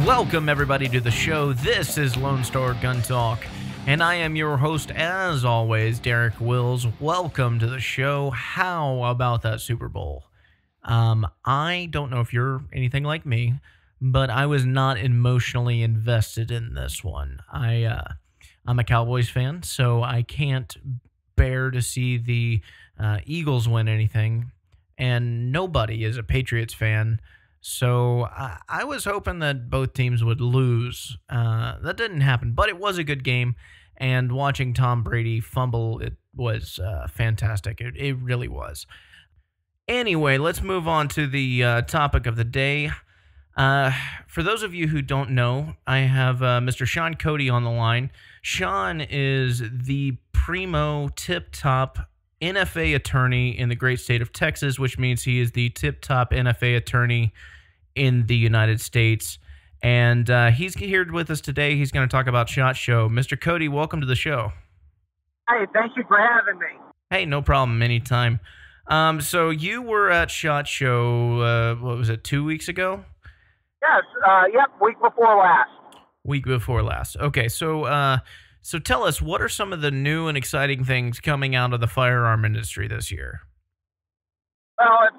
Welcome, everybody, to the show. This is Lone Star Gun Talk, and I am your host, as always, Derek Wills. Welcome to the show. How about that Super Bowl? I don't know if you're anything like me, but I was not emotionally invested in this one. I'm a Cowboys fan, so I can't bear to see the Eagles win anything, and nobody is a Patriots fan. So I was hoping that both teams would lose. That didn't happen, but it was a good game. And watching Tom Brady fumble, it was fantastic. It really was. Anyway, let's move on to the topic of the day. For those of you who don't know, I have Mr. Sean Cody on the line. Sean is the primo tip-top NFA attorney in the great state of Texas, which means he is the tip-top NFA attorney in the United States. And he's here with us today. He's going to talk about SHOT Show. Mr. Cody, welcome to the show. Hey, thank you for having me. Hey, no problem. Anytime. So you were at SHOT Show, what was it, 2 weeks ago? Yes, week before last. Week before last. Okay, so tell us, what are some of the new and exciting things coming out of the firearm industry this year? Well,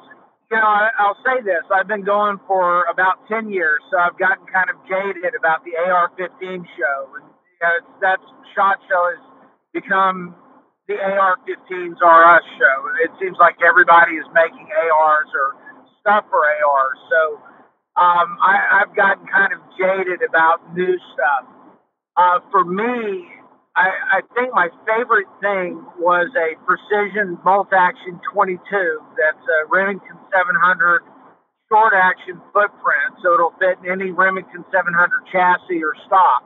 I'll say this. I've been going for about 10 years, so I've gotten kind of jaded about the AR-15 show. And that SHOT Show has become the AR-15s are us show. It seems like everybody is making ARs or stuff for ARs. So I've gotten kind of jaded about new stuff. For me, I think my favorite thing was a precision bolt-action 22. That's a Remington 700 short-action footprint, so it'll fit in any Remington 700 chassis or stock.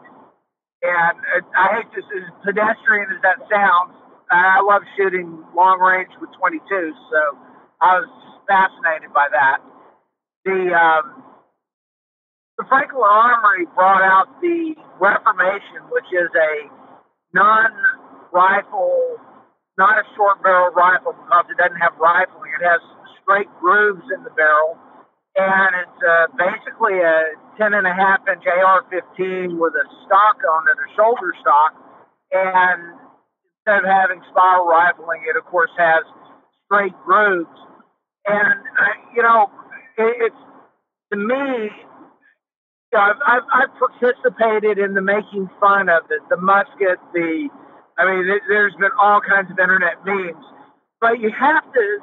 And I hate this, as pedestrian as that sounds, I love shooting long range with 22s, so I was just fascinated by that. The Franklin Armory brought out the Reformation, which is a non-rifle, not a short barrel rifle, because it doesn't have rifling. It has straight grooves in the barrel, and it's basically a 10.5-inch AR-15 with a stock on it, a shoulder stock, and instead of having spiral rifling, it of course has straight grooves. And it's, to me, I've participated in the making fun of it, the musket, there's been all kinds of internet memes, but you have to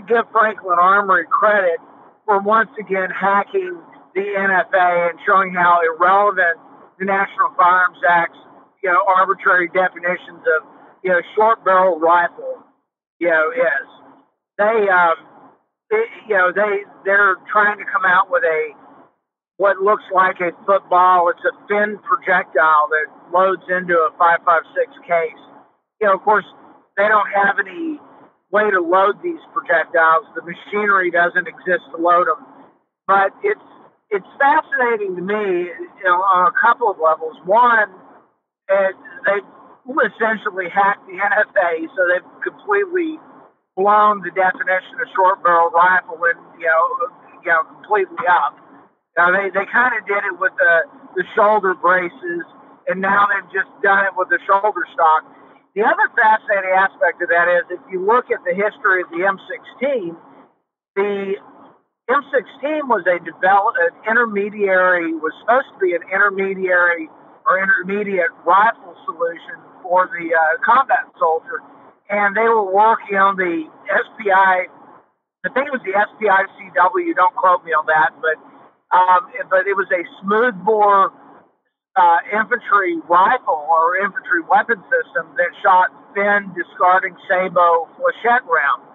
give Franklin Armory credit for once again hacking the NFA and showing how irrelevant the National Firearms Act's, arbitrary definitions of, short barrel rifle, is. They're trying to come out with what looks like a football. It's a thin projectile that loads into a 5.56 case. Of course, they don't have any way to load these projectiles. The machinery doesn't exist to load them. But it's fascinating to me, on a couple of levels. One, they've essentially hacked the NFA, so they've completely blown the definition of short barrel rifle and completely up. Now, they kind of did it with the shoulder braces, and now they've just done it with the shoulder stock. The other fascinating aspect of that is, if you look at the history of the M16, the M16 was was supposed to be an intermediate rifle solution for the combat soldier, and they were working on the SPI. I think it was the SPI CW. Don't quote me on that, but it was a smoothbore infantry rifle or infantry weapon system that shot thin, discarding sabot flechette rounds.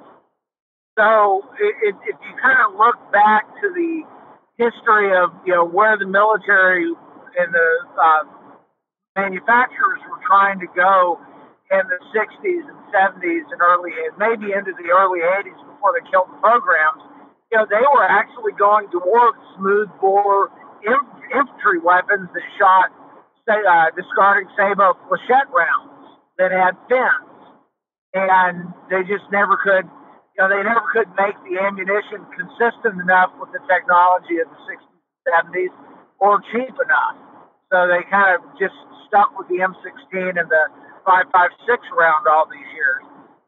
So if you kind of look back to the history of where the military and the manufacturers were trying to go in the 60s and 70s and maybe into the early 80s before they killed the programs, they were actually going towards smoothbore infantry weapons that shot, discarding sabot flechette rounds that had fins, and they just never could. They never could make the ammunition consistent enough with the technology of the 60s, 70s or cheap enough. So they kind of just stuck with the M16 and the 5.56 round all these years.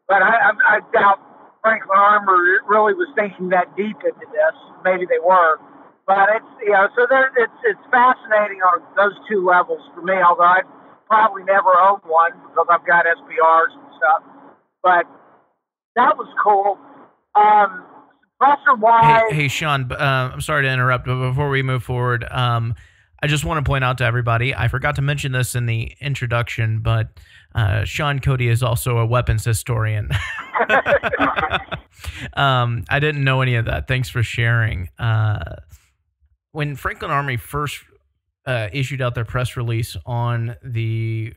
But I doubt Franklin Armory really was thinking that deep into this. Maybe they were, but so it's fascinating on those two levels for me. Although I probably never own one because I've got SBRs and stuff. But that was cool. Suppressor wise. Hey, Sean. I'm sorry to interrupt, but before we move forward, I just want to point out to everybody, I forgot to mention this in the introduction, but Sean Cody is also a weapons historian. I didn't know any of that. Thanks for sharing. When Franklin Armory first issued out their press release on their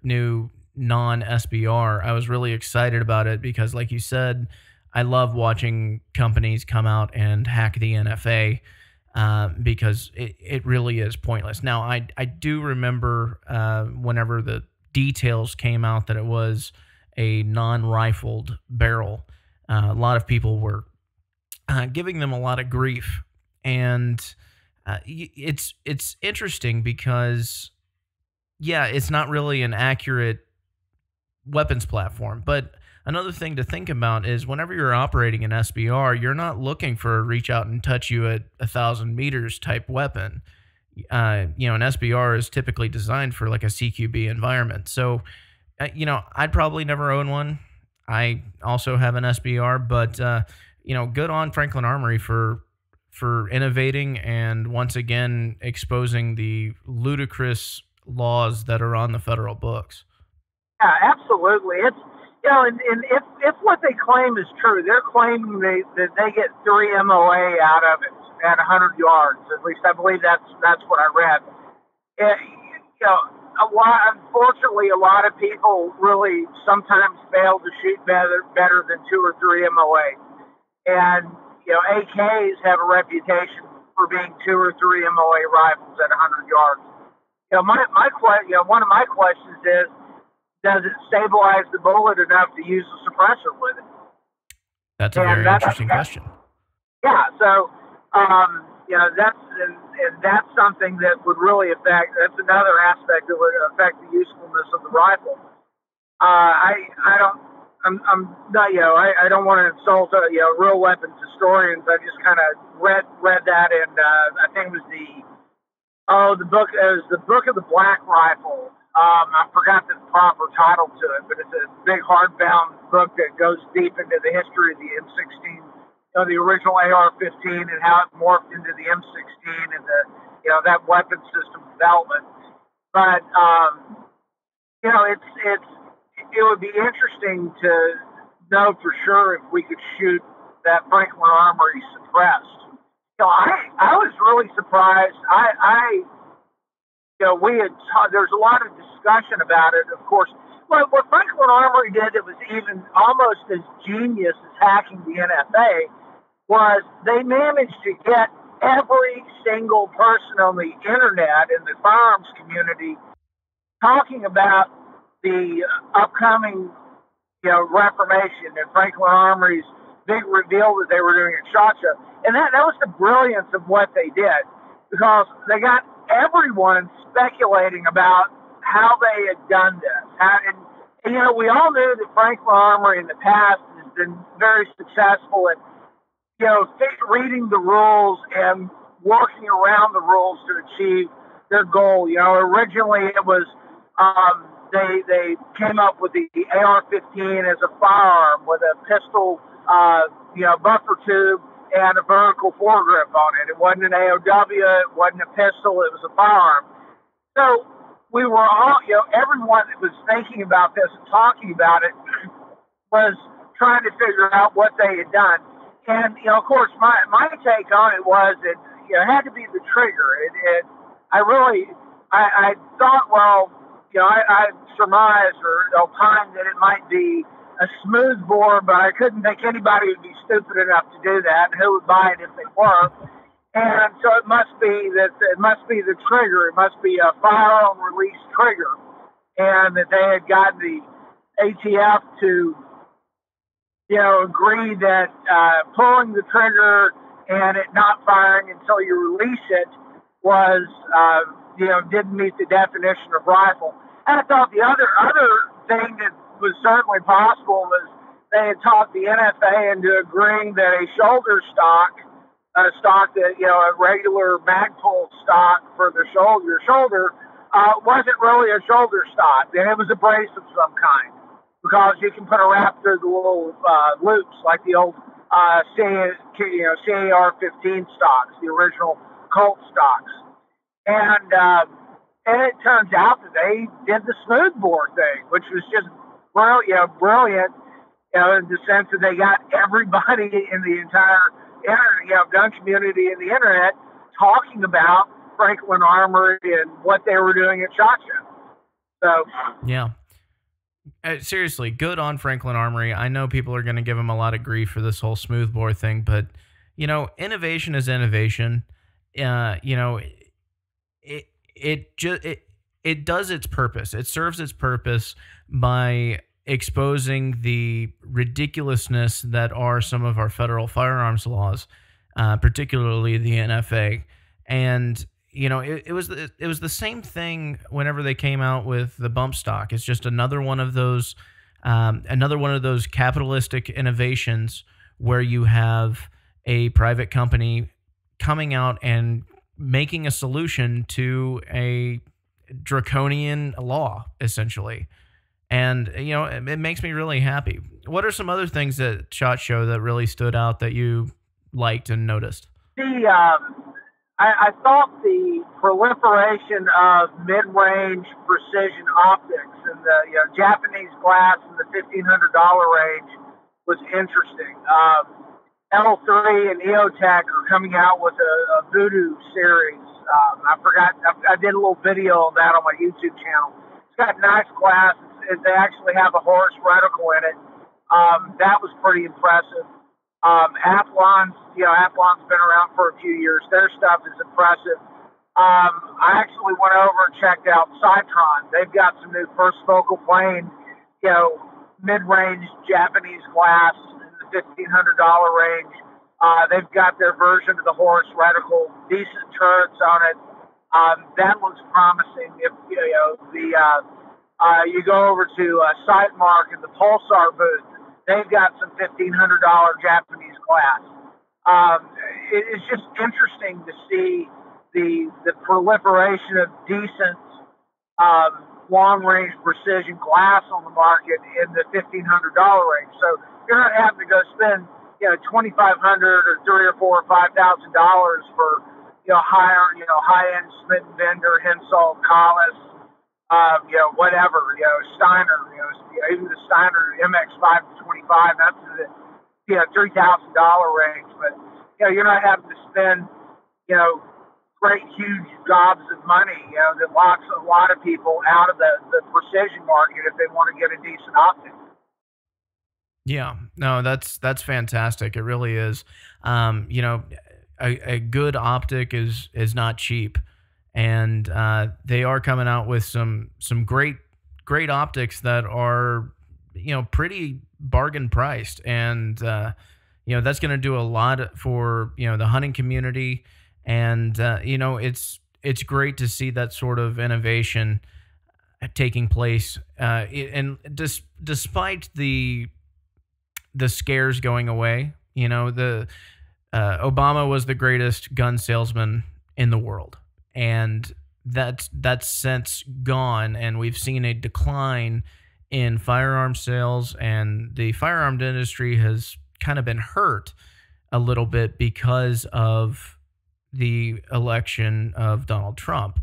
new non-SBR, I was really excited about it because, like you said, I love watching companies come out and hack the NFA. Because it really is pointless. Now, I do remember whenever the details came out that it was a non-rifled barrel, a lot of people were giving them a lot of grief. And it's interesting because, yeah, it's not really an accurate weapons platform, but another thing to think about is whenever you're operating an SBR, you're not looking for a reach out and touch you at 1,000 meters type weapon. An SBR is typically designed for like a CQB environment. So, I'd probably never own one. I also have an SBR, but, good on Franklin Armory for innovating and once again exposing the ludicrous laws that are on the federal books. Yeah, absolutely. It's and if what they claim is true, they're claiming that they get 3 MOA out of it at 100 yards. At least I believe that's what I read. Unfortunately, a lot of people really sometimes fail to shoot better than 2 or 3 MOA, and AKs have a reputation for being 2 or 3 MOA rifles at 100 yards. One of my questions is, does it stabilize the bullet enough to use a suppressor with it? That's a very interesting question. Yeah, so that's something that would really affect. That's another aspect that would affect the usefulness of the rifle. I don't want to insult real weapons historians. I just kind of read that, and I think it was the book. It was the Book of the Black Rifle. I forgot the proper title to it, but it's a big hardbound book that goes deep into the history of the M16, the original AR-15, and how it morphed into the M16 and that weapon system development. But it would be interesting to know for sure if we could shoot that Franklin Armory suppressed. I was really surprised. There's a lot of discussion about it, of course. What Franklin Armory did that was even almost as genius as hacking the NFA was they managed to get every single person on the internet in the firearms community talking about the upcoming, reformation and Franklin Armory's big reveal that they were doing at SHOT Show. And that was the brilliance of what they did, because they got everyone speculating about how they had done this. We all knew that Franklin Armory in the past has been very successful at, reading the rules and working around the rules to achieve their goal. Originally it was they came up with the AR-15 as a firearm with a pistol, buffer tube and a vertical foregrip on it. It wasn't an AOW, it wasn't a pistol, it was a firearm. So we were all, everyone that was thinking about this and talking about it was trying to figure out what they had done. And, of course, my take on it was that, it had to be the trigger. I thought, I surmised or opined that it might be a smooth bore, but I couldn't think anybody would be stupid enough to do that, and who would buy it if they were. And so it must be the trigger. It must be a firearm release trigger, and that they had gotten the ATF to, agree that pulling the trigger and it not firing until you release it was, didn't meet the definition of rifle. And I thought the other thing that was certainly possible was they had talked the NFA into agreeing that a shoulder stock, a stock that, a regular Magpul stock for the shoulder, wasn't really a shoulder stock, and it was a brace of some kind, because you can put a wrap through the little loops like the old CAR-15 stocks, the original Colt stocks, and it turns out that they did the smoothbore thing, which was just brilliant, in the sense that they got everybody in the entire internet, gun community and the internet talking about Franklin Armory and what they were doing at SHOT Show. So yeah. Seriously, good on Franklin Armory. I know people are going to give him a lot of grief for this whole smoothbore thing, but innovation is innovation. It does its purpose. It serves its purpose by exposing the ridiculousness that are some of our federal firearms laws, particularly the NFA. And it was the same thing whenever they came out with the bump stock. It's just another one of those capitalistic innovations where you have a private company coming out and making a solution to a draconian law, essentially. And, it makes me really happy. What are some other things that SHOT Show that really stood out that you liked and noticed? I thought the proliferation of mid-range precision optics and the Japanese glass in the $1,500 range was interesting. L3 and EOTech are coming out with a Voodoo series. I did a little video of that on my YouTube channel. It's got nice glass. They actually have a Horus reticle in it. That was pretty impressive. Athlon's been around for a few years. Their stuff is impressive. I actually went over and checked out Citron. They've got some new first focal plane, mid-range Japanese glass in the $1,500 range. They've got their version of the Horus reticle, decent turrets on it. That looks promising. If you go over to Sightmark and the Pulsar booth, they've got some $1,500 Japanese glass. It's just interesting to see the proliferation of decent long-range precision glass on the market in the $1,500 range. So you're not having to go spend $2,500 or $3,000 or $4,000 or $5,000 for high-end Smith & Bender, Hensoldt, Collis, whatever, Steiner, even the Steiner MX525, that's the $3,000 range. But you're not having to spend great huge gobs of money that locks a lot of people out of the precision market if they want to get a decent optic. Yeah, no, that's fantastic. It really is. A good optic is not cheap. And they are coming out with some great optics that are pretty bargain priced, and that's going to do a lot for the hunting community, and it's great to see that sort of innovation taking place. And despite the scares going away, Obama was the greatest gun salesman in the world. And that's since gone, and we've seen a decline in firearm sales, and the firearm industry has kind of been hurt a little bit because of the election of Donald Trump.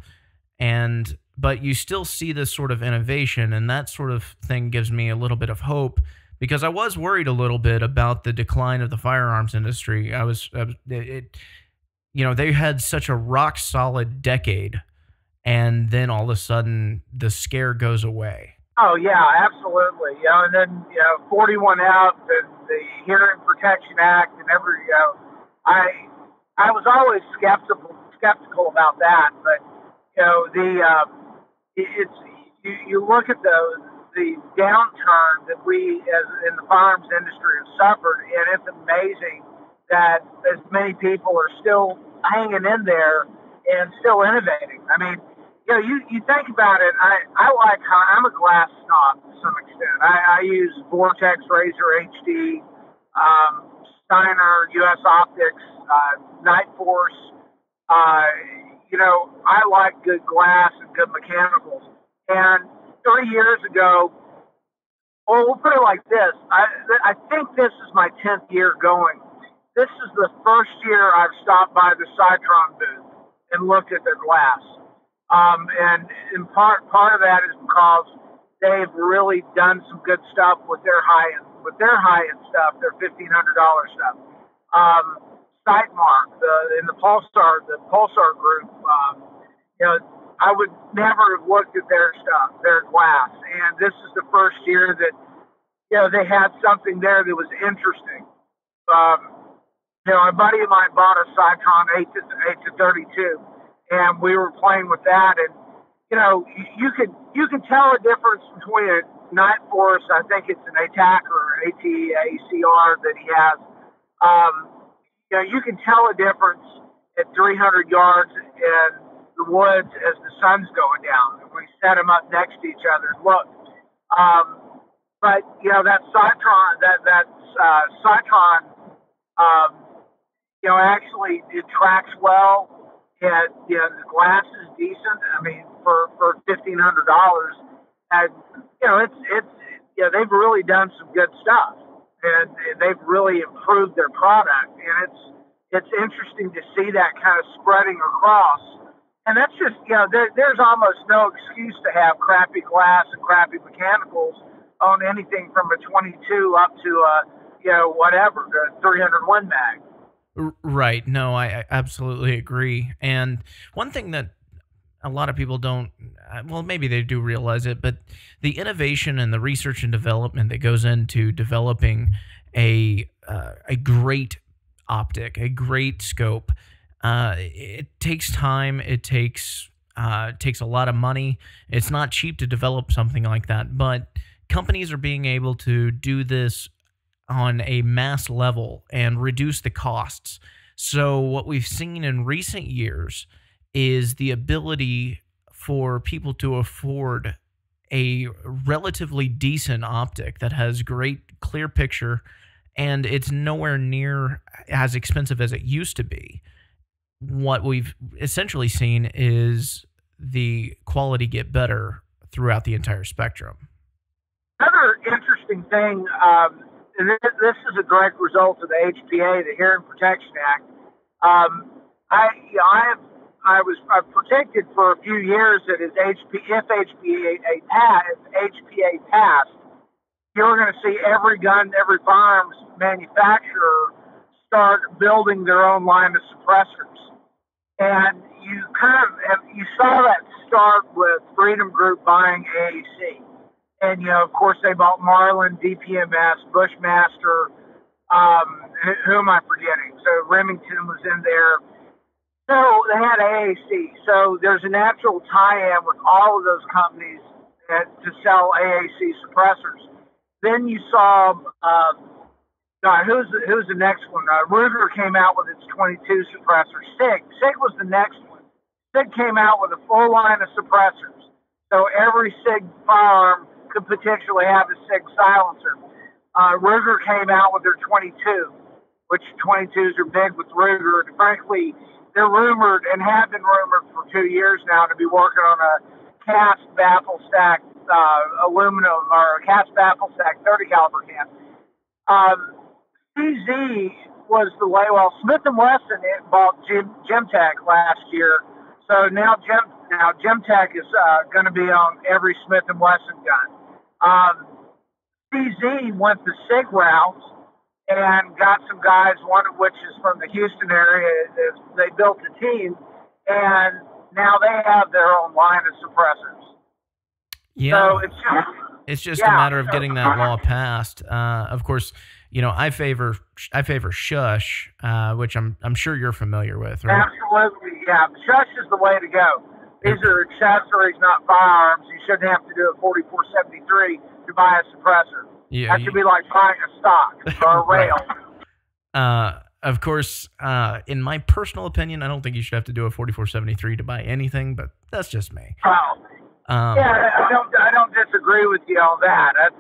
But you still see this sort of innovation, and that sort of thing gives me a little bit of hope, because I was worried a little bit about the decline of the firearms industry. They had such a rock solid decade, and then all of a sudden the scare goes away. Oh yeah, absolutely. And then 41 out, the Hearing Protection Act, and I was always skeptical about that, but you look at the downturn that we as in the firearms industry have suffered, and it's amazing that as many people are still hanging in there and still innovating. I mean, you think about it. I'm a glass snob to some extent. I use Vortex, Razor HD, Steiner, US Optics, Night Force. I like good glass and good mechanicals. And 3 years ago, well, we'll put it like this. I think this is my 10th year going. This is the first year I've stopped by the Cytron booth and looked at their glass. And in part of that is because they've really done some good stuff with their high-end stuff, their $1,500 stuff. Sightmark, in the Pulsar group, I would never have looked at their stuff, their glass. And this is the first year that, they had something there that was interesting. A buddy of mine bought a Cytron 8 to 32, and we were playing with that. And, you can tell a difference between a Night Force, I think it's an ATACR, ATACR that he has. You can tell a difference at 300 yards in the woods as the sun's going down. And we set them up next to each other and look. But that Cytron, actually it tracks well. And the glass is decent. I mean, for $1,500, and they've really done some good stuff, and they've really improved their product. And it's interesting to see that kind of spreading across. And that's just there's almost no excuse to have crappy glass and crappy mechanicals on anything from a 22 up to whatever, the 301 mag. Right. No, I absolutely agree. And one thing that a lot of people don't, well, maybe they do realize it, but the innovation and the research and development that goes into developing a great optic, a great scope, it takes time. It takes a lot of money. It's not cheap to develop something like that, but companies are being able to do this on a mass level and reduce the costs. So what we've seen in recent years is the ability for people to afford a relatively decent optic that has great clear picture, and it's nowhere near as expensive as it used to be. What we've essentially seen is the quality get better throughout the entire spectrum. Another interesting thing, and this is a direct result of the HPA, the Hearing Protection Act. I've protected for a few years that if HPA passed, you're going to see every firearms manufacturer start building their own line of suppressors. And you saw that start with Freedom Group buying AAC. And, of course, they bought Marlin, DPMS, Bushmaster. Who am I forgetting? So Remington was in there. So they had AAC. So there's a natural tie-in with all of those companies to sell AAC suppressors. Then you saw, who's the next one? Ruger came out with its 22 suppressor. SIG was the next one. SIG came out with a full line of suppressors. So every SIG firearm could potentially have a SIG silencer. Ruger came out with their 22, which 22s are big with Ruger. And frankly, they're rumored and have been rumored for 2 years now to be working on a cast baffle stack aluminum or a cast baffle stack 30 caliber can. CZ was the way. Well, Smith & Wesson bought Gemtech last year, so now Gemtech is going to be on every Smith & Wesson gun. CZ went the SIG route and got some guys, one of which is from the Houston area. They built a team, and now they have their own line of suppressors. Yeah, so it's just a matter of getting that law passed. Of course, I favor Shush, which I'm sure you're familiar with, right? Absolutely, yeah. Shush is the way to go. These are accessories, not firearms. You shouldn't have to do a 4473 to buy a suppressor. Yeah, that should be like buying a stock or a rail. Of course, in my personal opinion, I don't think you should have to do a 4473 to buy anything, but that's just me. Well, yeah, I don't disagree with you on that. That's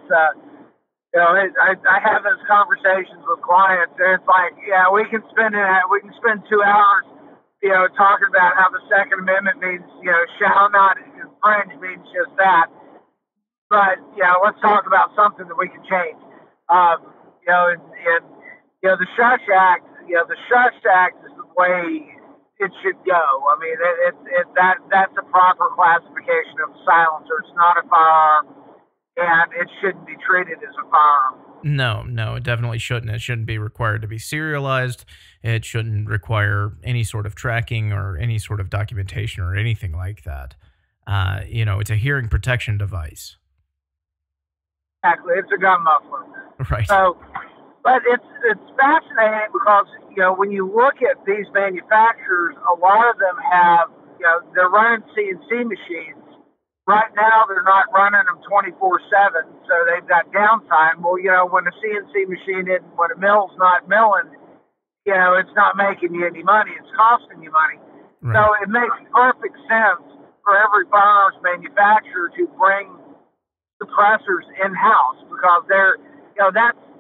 I have those conversations with clients, and it's like, yeah, we can spend 2 hours, talking about how the Second Amendment means, shall not infringe means just that. But let's talk about something that we can change. The Shush Act, the Shush Act is the way it should go. I mean, that's a proper classification of a silencer. It's not a firearm, and it shouldn't be treated as a firearm. No, it definitely shouldn't. It shouldn't be required to be serialized. It shouldn't require any sort of tracking or any sort of documentation or anything like that. It's a hearing protection device. Exactly. It's a gun muffler. Right. So, but it's fascinating because, when you look at these manufacturers, a lot of them have, they're running CNC machines. Right now, they're not running them 24/7, so they've got downtime. Well, when a CNC machine when a mill's not milling, it's not making you any money. It's costing you money. Right. So it makes perfect sense for every firearms manufacturer to bring suppressors in-house, because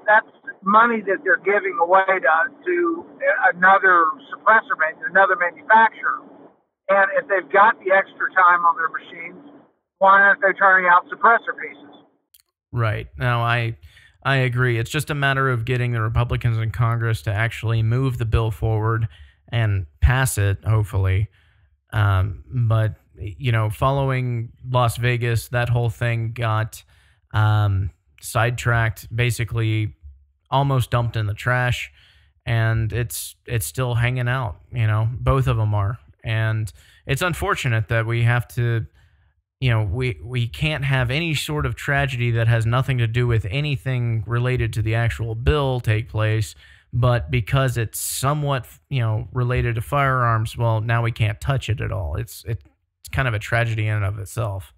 that's money that they're giving away to another another manufacturer. And if they've got the extra time on their machines, why aren't they turning out suppressor pieces? Right. Now, I agree. It's just a matter of getting the Republicans in Congress to actually move the bill forward and pass it, hopefully. But, following Las Vegas, that whole thing got sidetracked, basically almost dumped in the trash, and it's still hanging out. Both of them are. And it's unfortunate that we have to, we can't have any sort of tragedy that has nothing to do with anything related to the actual bill take place, but because it's somewhat, related to firearms, well, now we can't touch it at all. It's kind of a tragedy in and of itself.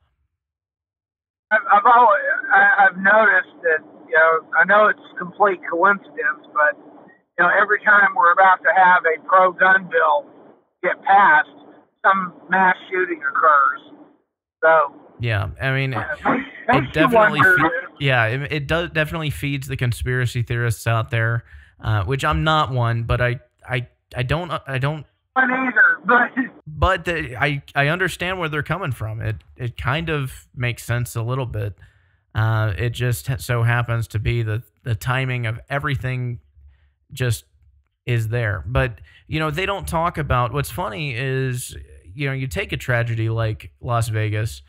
I've noticed that, I know it's complete coincidence, but, every time we're about to have a pro-gun bill get passed, some mass shooting occurs. So yeah, I mean, it definitely, it does definitely feeds the conspiracy theorists out there, which I'm not one, but I don't either, but I understand where they're coming from. It kind of makes sense a little bit. It just so happens to be the timing of everything just is there. But, they don't talk about, what's funny is, you take a tragedy like Las Vegas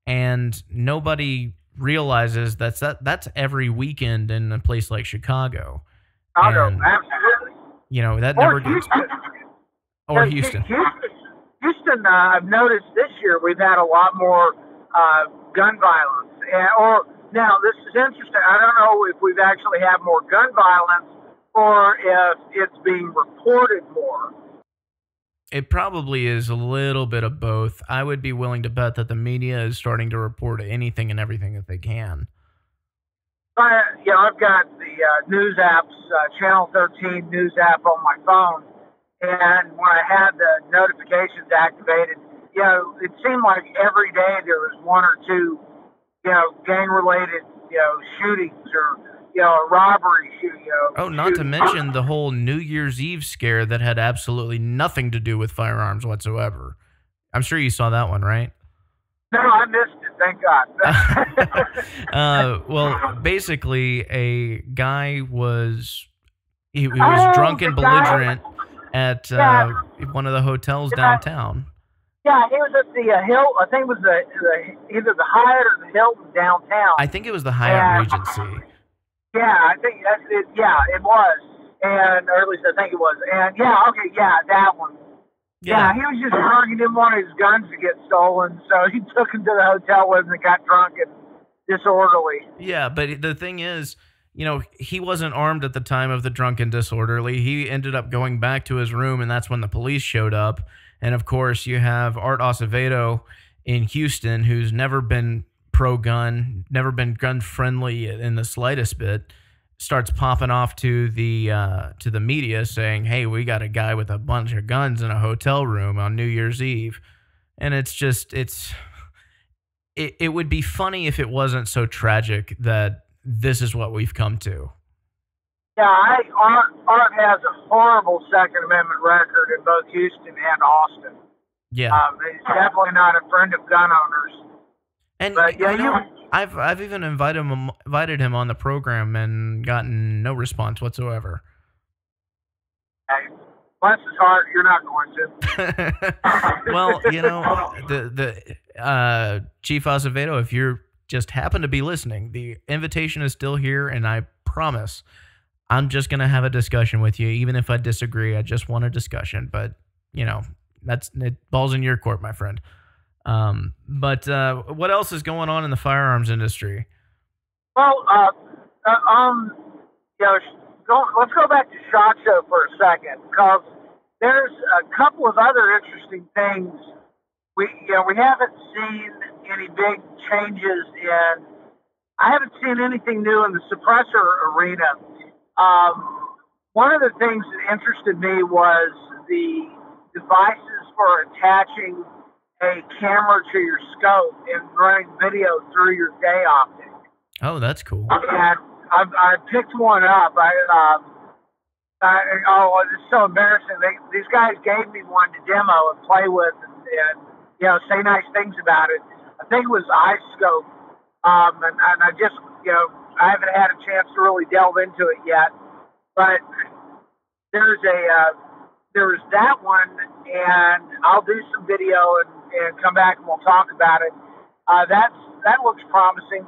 and nobody realizes that's every weekend in a place like Chicago. And, absolutely. That never gets... Or Houston. Houston, I've noticed this year we've had a lot more gun violence. Now, this is interesting. I don't know if we've actually had more gun violence or if it's being reported more. It probably is a little bit of both. I would be willing to bet that the media is starting to report anything and everything that they can. I've got the news apps, Channel 13 news app on my phone, and when I had the notifications activated, it seemed like every day there was one or two, gang-related, shootings or, a robbery shooting. Not to mention the whole New Year's Eve scare that had absolutely nothing to do with firearms whatsoever. I'm sure you saw that one, right? No, I missed it. Thank God. Well, basically, a guy was drunk and belligerent at one of the hotels downtown. Yeah, he was at the Hilton. I think it was either the Hyatt or the Hilton downtown. I think it was the Hyatt Regency. Yeah, I think that's it. Yeah, it was, or at least I think it was. And that one. Yeah, he was just drunk. He didn't want his guns to get stolen, so he took him to the hotel with him and got drunk and disorderly. Yeah, but the thing is, he wasn't armed at the time of the drunk and disorderly. He ended up going back to his room, and that's when the police showed up. And, of course, you have Art Acevedo in Houston, who's never been pro-gun, never been gun-friendly in the slightest bit. starts popping off to the media saying, "Hey, we got a guy with a bunch of guns in a hotel room on New Year's Eve," and it would be funny if it wasn't so tragic that this is what we've come to. Yeah, Art has a horrible Second Amendment record in both Houston and Austin. Yeah, He's definitely not a friend of gun owners. and But yeah, I've even invited him on the program and gotten no response whatsoever. hey, bless his heart, you're not going to. Well, the Chief Acevedo, if you're just happen to be listening, the invitation is still here, and I promise I'm just gonna have a discussion with you, even if I disagree. I just want a discussion, but that's it. Ball's in your court, my friend. But what else is going on in the firearms industry? Well, let's go back to SHOT Show for a second, because there's a couple of other interesting things. We haven't seen any big changes in. I haven't seen anything new in the suppressor arena. One of the things that interested me was the devices for attaching a camera to your scope and running video through your day optic. Oh, that's cool. And I picked one up. It's so embarrassing. These guys gave me one to demo and play with and say nice things about it. I think it was iScope. And I just, I haven't had a chance to really delve into it yet. But there's that one, and I'll do some video and come back and we'll talk about it. That looks promising.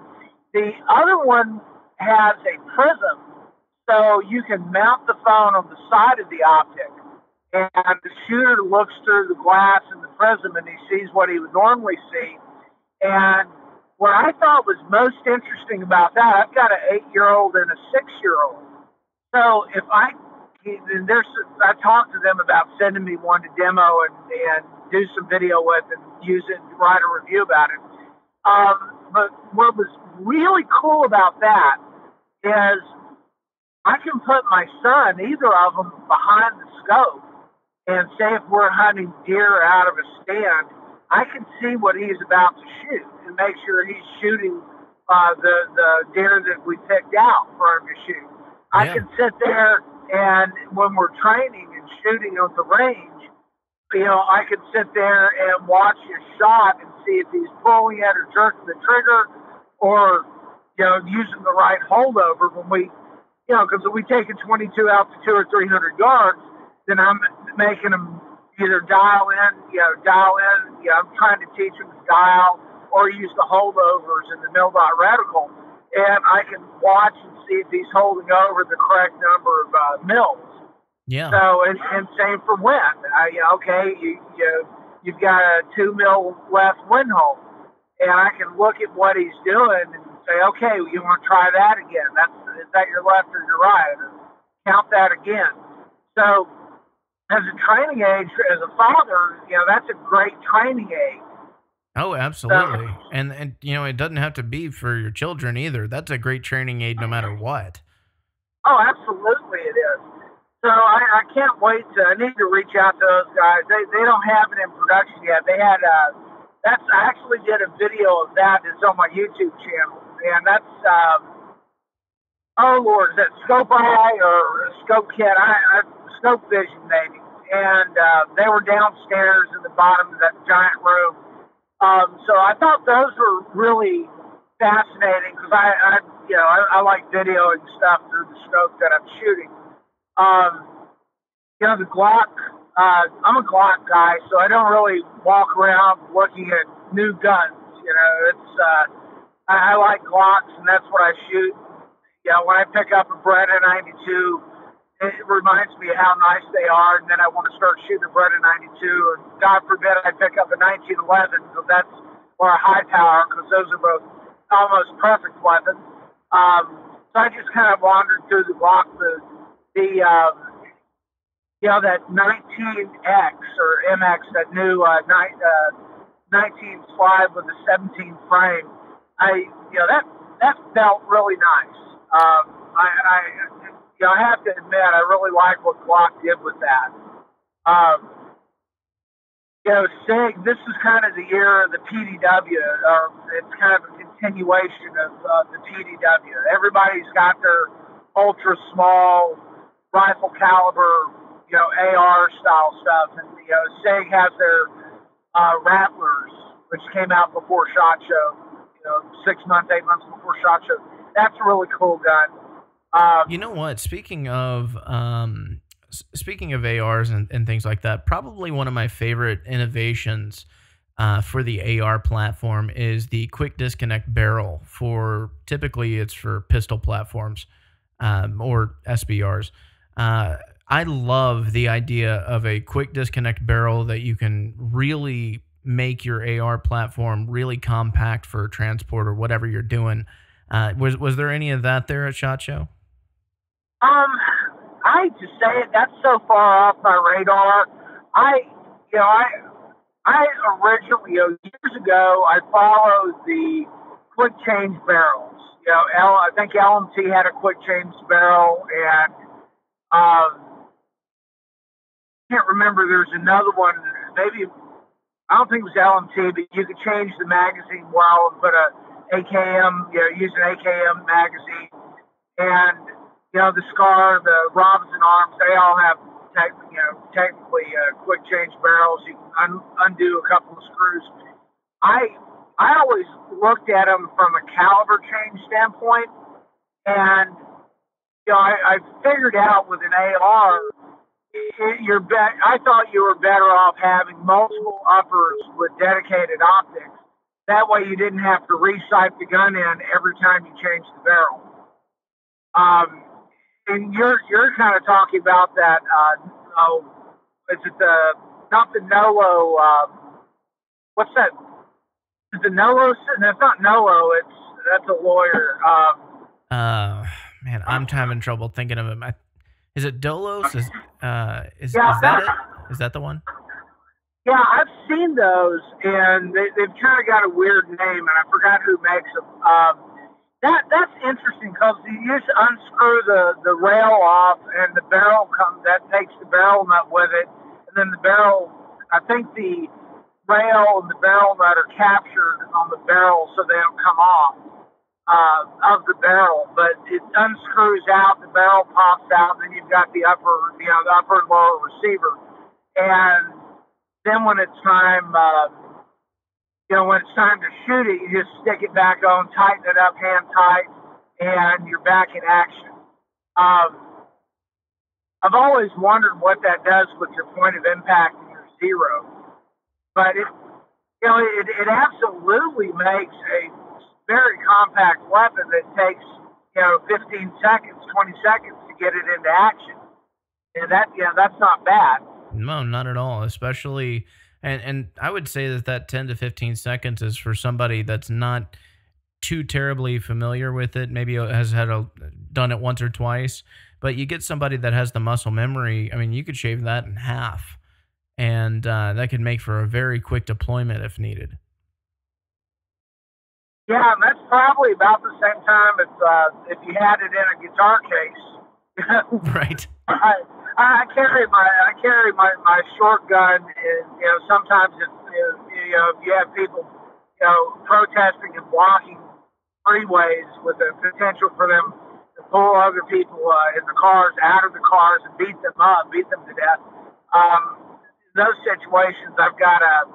The other one has a prism, so you can mount the phone on the side of the optic, and the shooter looks through the glass in the prism and he sees what he would normally see. And what I thought was most interesting about that, I've got an 8-year-old and a 6-year-old. So if I talked to them about sending me one to demo and do some video with and use it and write a review about it. But what was really cool about that is I can put my son, either of them, behind the scope, and say if we're hunting deer out of a stand, I can see what he's about to shoot and make sure he's shooting the deer that we picked out for him to shoot. I can sit there and when we're training and shooting on the range, I could sit there and watch his shot and see if he's pulling it or jerking the trigger or, using the right holdover when we, because if we take a 22 out to 200 or 300 yards, then I'm making him either dial in, I'm trying to teach him to dial or use the holdovers in the mil-dot reticle, and I can watch and see if he's holding over the correct number of mils. Yeah. So, and same for wind. You've got a 2 mil left wind hold, and I can look at what he's doing and say, okay, you want to try that again? Is that your left or your right? Or count that again. So, as a training aid, as a father, that's a great training aid. Oh, absolutely. So, and it doesn't have to be for your children either. That's a great training aid no matter what. Oh, absolutely it is. So I can't wait I need to reach out to those guys. They don't have it in production yet. They had I actually did a video of that. It's on my YouTube channel. And that's, is that Scope Eye or Scope Kit? Scope Vision maybe. And they were downstairs in the bottom of that giant room. So I thought those were really fascinating because I like videoing stuff through the scope that I'm shooting. The Glock, I'm a Glock guy, so I don't really walk around looking at new guns. I like Glocks, and that's what I shoot. When I pick up a Beretta 92, it reminds me of how nice they are, and then I want to start shooting a Beretta 92, and God forbid I pick up a 1911, so that's or a high power, because those are both almost perfect weapons. So I just kind of wandered through the Glock, that 19X or MX, that new 19 slide with a 17 frame. That felt really nice. I have to admit, I really like what Glock did with that. Um, SIG, this is kind of the era of the PDW, or it's kind of a continuation of the PDW. Everybody's got their ultra small rifle caliber, AR style stuff, and SIG has their Rattlers, which came out before SHOT Show. 6 months, 8 months before SHOT Show. That's a really cool gun. You know what? Speaking of ARs and things like that, probably one of my favorite innovations for the AR platform is the quick disconnect barrel. Typically it's for pistol platforms or SBRs. I love the idea of a quick disconnect barrel that you can really make your AR platform really compact for transport or whatever you're doing. Was there any of that there at SHOT Show? I hate to say it, that's so far off my radar. I originally, years ago, I followed the quick change barrels. I think LMT had a quick change barrel, and can't remember. There's another one. Maybe I don't think it was LMT, but you could change the magazine well and put a AKM. Use an AKM magazine, and the SCAR, the Robinson arms. They all have technically quick change barrels. You can undo a couple of screws. I always looked at them from a caliber change standpoint, and I figured out with an AR, I thought you were better off having multiple uppers with dedicated optics. That way, you didn't have to re-sight the gun in every time you changed the barrel. And you're kind of talking about that. Is it not the Nolo? What's that? Is the Nolo? No, it's not Nolo. That's a lawyer. Man, I'm having trouble thinking of him. Is it Dolos? Is that it? Is that the one? Yeah, I've seen those, and they've kind of got a weird name, and I forgot who makes them. That's interesting because you just unscrew the rail off, and the barrel that takes the barrel nut with it, and then the barrel. I think the rail and the barrel nut are captured on the barrel, so they don't come off of the barrel. But it unscrews out, the barrel pops out, and then you've got the upper and lower receiver, and then when it's time. When it's time to shoot it, you just stick it back on, tighten it up, hand tight, and you're back in action. I've always wondered what that does with your point of impact and your zero, but it absolutely makes a very compact weapon that takes 15 seconds, 20 seconds to get it into action, and that's not bad. No, not at all, especially. And I would say that 10 to 15 seconds is for somebody that's not too terribly familiar with it, maybe has done it once or twice, but you get somebody that has the muscle memory. I mean, you could shave that in half, and that could make for a very quick deployment if needed. Yeah, and that's probably about the same time if you had it in a guitar case. Right. I carry my short gun, and sometimes if you have people protesting and blocking freeways with the potential for them to pull other people in the cars out of the cars and beat them to death. In those situations, I've got a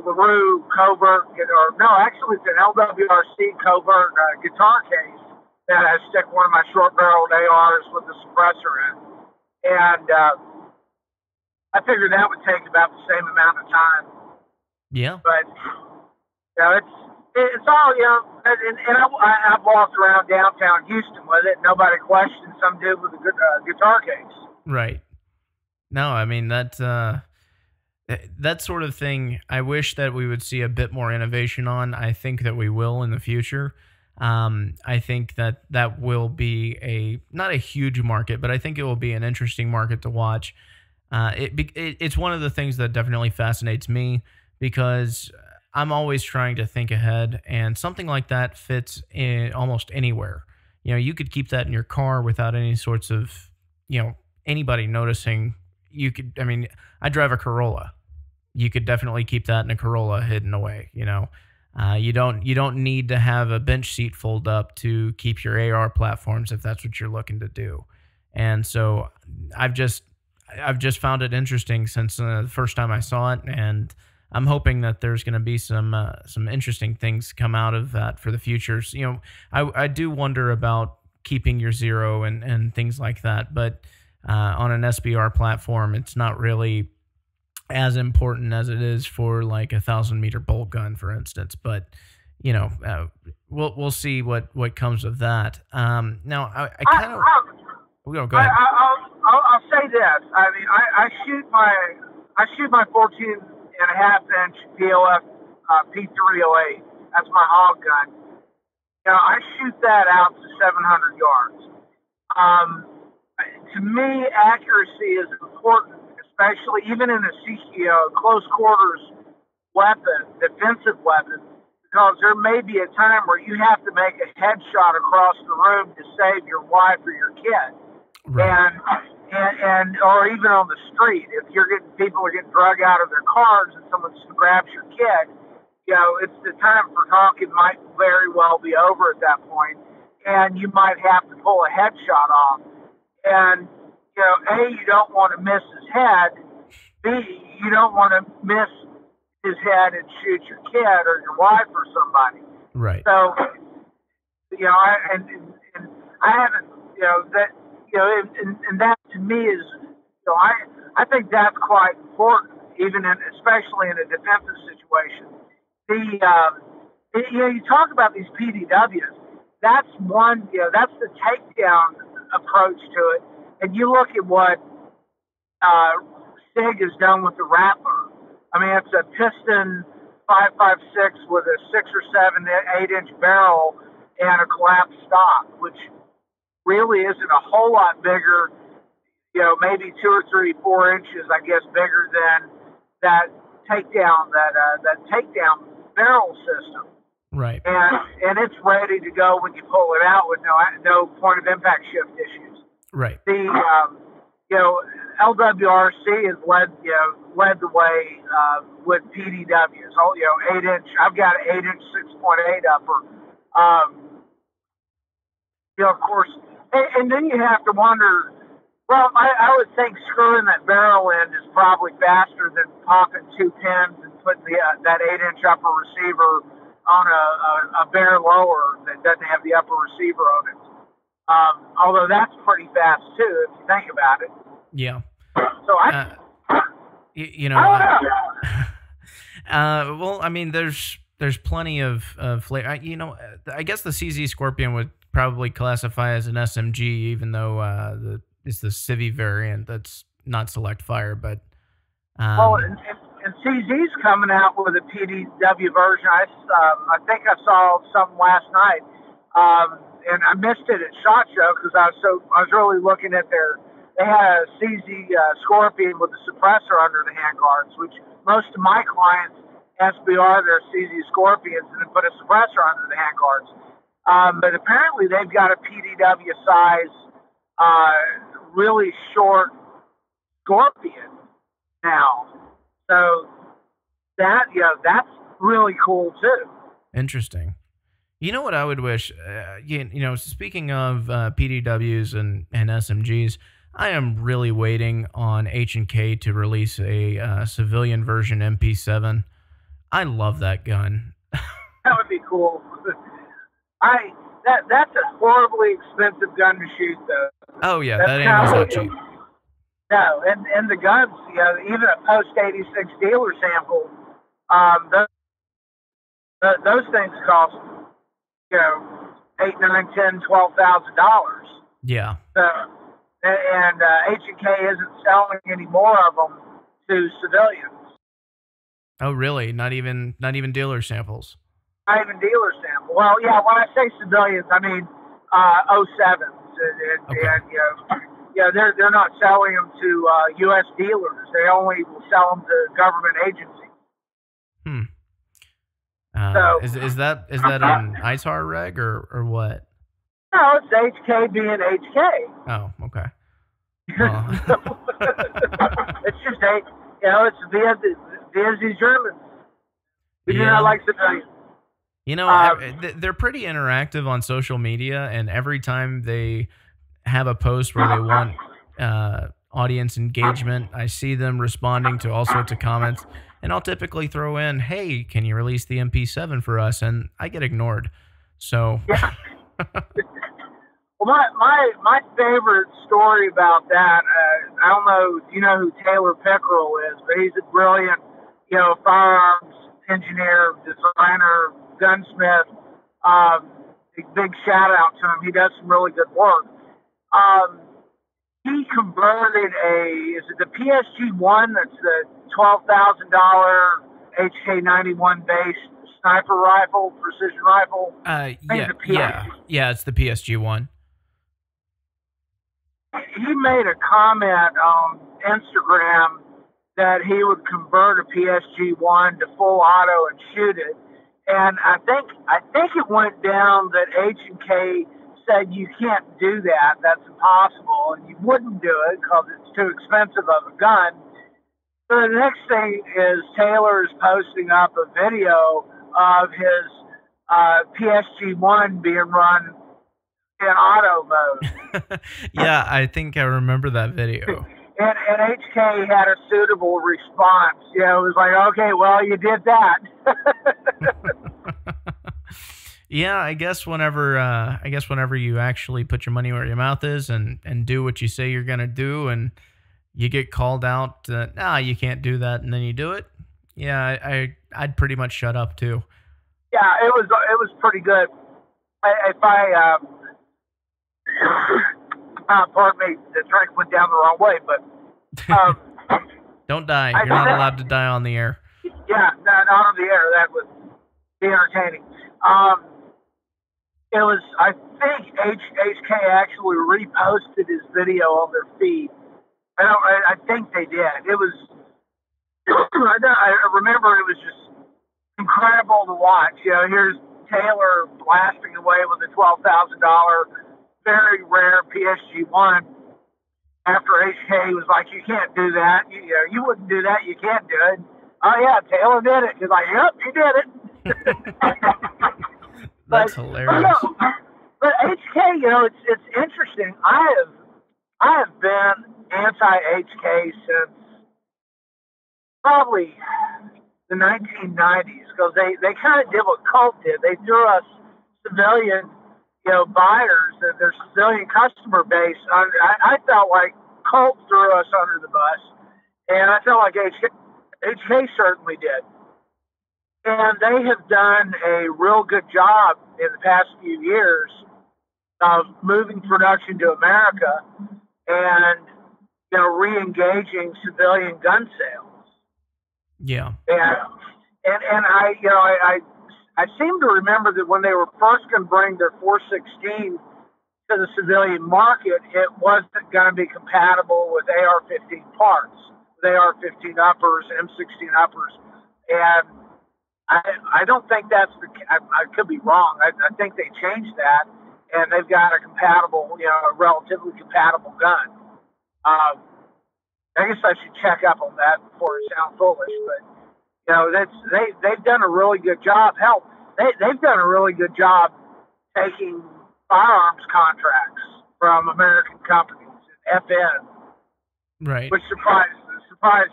LaRue Covert, actually it's an LWRC Covert guitar case that I stick one of my short-barreled ARs with a suppressor in. And I figured that would take about the same amount of time. Yeah. But it's all and I've walked around downtown Houston with it. Nobody questioned some dude with a good guitar case. Right. No, I mean that sort of thing. I wish that we would see a bit more innovation on. I think that we will in the future. I think that will be not a huge market, but I think it will be an interesting market to watch. It's one of the things that definitely fascinates me because I'm always trying to think ahead, and something like that fits in almost anywhere. you could keep that in your car without any sorts of, anybody noticing. You could, I mean, I drive a Corolla. You could definitely keep that in a Corolla hidden away. You don't need to have a bench seat fold up to keep your AR platforms if that's what you're looking to do. And so I've just I've just found it interesting since the first time I saw it, and I'm hoping that there's going to be some interesting things come out of that for the future. So, I do wonder about keeping your zero and things like that, but on an SBR platform, it's not really as important as it is for like 1,000 meter bolt gun, for instance. But we'll see what comes of that. Now I kind of go ahead. I'll say this. I mean, I shoot my 14.5 inch POF P308. That's my hog gun. I shoot that out to 700 yards. To me, accuracy is important, especially even in a close quarters weapon, defensive weapon, because there may be a time where you have to make a headshot across the room to save your wife or your kid. Right. And or even on the street, if people are getting drug out of their cars and someone grabs your kid, it's the time for talking might very well be over at that point, and you might have to pull a headshot off. And A, you don't want to miss his head. B, you don't want to miss his head and shoot your kid or your wife or somebody. Right. So, I haven't, and that to me is, I think that's quite important, especially in a defensive situation. You talk about these PDWs. That's one, that's the takedown approach to it. And you look at what SIG has done with the Rattler. I mean, it's a piston 5.56 with a 6 or 7, 8-inch barrel and a collapsed stock, which really isn't a whole lot bigger, maybe 2 or 3, 4 inches, I guess, bigger than that takedown barrel system. Right. And it's ready to go when you pull it out with no point of impact shift issues. Right. The LWRC has led the way with PDWs. 8-inch. I've got an 8-inch 6.8 upper. Of course, and then you have to wonder. Well, I would think screwing that barrel in is probably faster than popping 2 pins and putting that 8-inch upper receiver on a bare lower that doesn't have the upper receiver on it. Although that's pretty fast too, if you think about it. Yeah. So I don't know. Well, I mean, there's plenty of flavor. I guess the CZ Scorpion would probably classify as an SMG, even though it's the Civi variant that's not select fire. But and CZ's coming out with a PDW version. I think I saw something last night, and I missed it at SHOT Show because I was really looking at they had a CZ Scorpion with a suppressor under the handguards, which most of my clients SBR their CZ Scorpions and then put a suppressor under the handguards. But apparently they've got a PDW size, really short Scorpion now. So that's really cool too. Interesting. You know what I would wish? Speaking of PDWs and SMGs, I am really waiting on H&K to release a civilian version MP7. I love that gun. That would be cool. That's a horribly expensive gun to shoot, though. Oh yeah, that ammo's not cheap. No, and the guns, even a post 86 dealer sample, those things cost, $8, $9, $10, $12,000. Yeah. So, and H&K isn't selling any more of them to civilians. Oh really? Not even dealer samples. Not even dealer sample. Well, yeah. When I say civilians, I mean 07s, and they're not selling them to U.S. dealers. They only will sell them to government agencies. So is that an ITAR reg or what? No, it's HK being HK. Oh, okay. Well. It's just it's via the Germans. We do not like civilians. They're pretty interactive on social media, and every time they have a post where they want audience engagement, I see them responding to all sorts of comments, and I'll typically throw in, "Hey, can you release the MP7 for us?" And I get ignored. So, yeah. Well, my favorite story about that, I don't know if you know who Taylor Peckerell is, but he's a brilliant, firearms engineer, designer, gunsmith. Big shout out to him. He does some really good work. He converted is it the PSG-1? That's the $12,000 HK-91 based sniper rifle, precision rifle. Yeah, it's the PSG-1. He made a comment on Instagram that he would convert a PSG-1 to full auto and shoot it. And I think it went down that H&K said you can't do that. That's impossible, and you wouldn't do it because it's too expensive of a gun. So the next thing is Taylor is posting up a video of his PSG-1 being run in auto mode. Yeah, I think I remember that video. And HK had a suitable response. It was like, okay, well, you did that. Yeah, I guess whenever you actually put your money where your mouth is and do what you say you're gonna do, and you get called out, you can't do that, and then you do it. Yeah, I'd pretty much shut up too. Yeah, it was pretty good. Pardon me, the drink went down the wrong way, but don't die. You're not allowed to die on the air. Yeah, not on the air. That would be entertaining. It was, I think HK actually reposted his video on their feed. I think they did. It was, I remember it was just incredible to watch. Here's Taylor blasting away with a $12,000 very rare PSG-1 after HK was like, you can't do that. You wouldn't do that. You can't do it. Oh, yeah, Taylor did it. He's like, yep, he did it. That's hilarious. But HK, it's interesting. I have been anti-HK since probably the 1990s because they kind of did what Colt did. They threw us civilian buyers and their civilian customer base. I felt like Colt threw us under the bus, and I felt like HK certainly did. And they have done a real good job in the past few years of moving production to America and re-engaging civilian gun sales. Yeah. And I seem to remember that when they were first going to bring their 416 to the civilian market, it wasn't going to be compatible with AR-15 parts, with AR-15 uppers, M16 uppers. And I don't think that's I could be wrong. I think they changed that, and they've got a compatible, a relatively compatible gun. I guess I should check up on that before it sounds foolish, but they've done a really good job. Hell, they've done a really good job taking firearms contracts from American companies, FN, right? Which surprised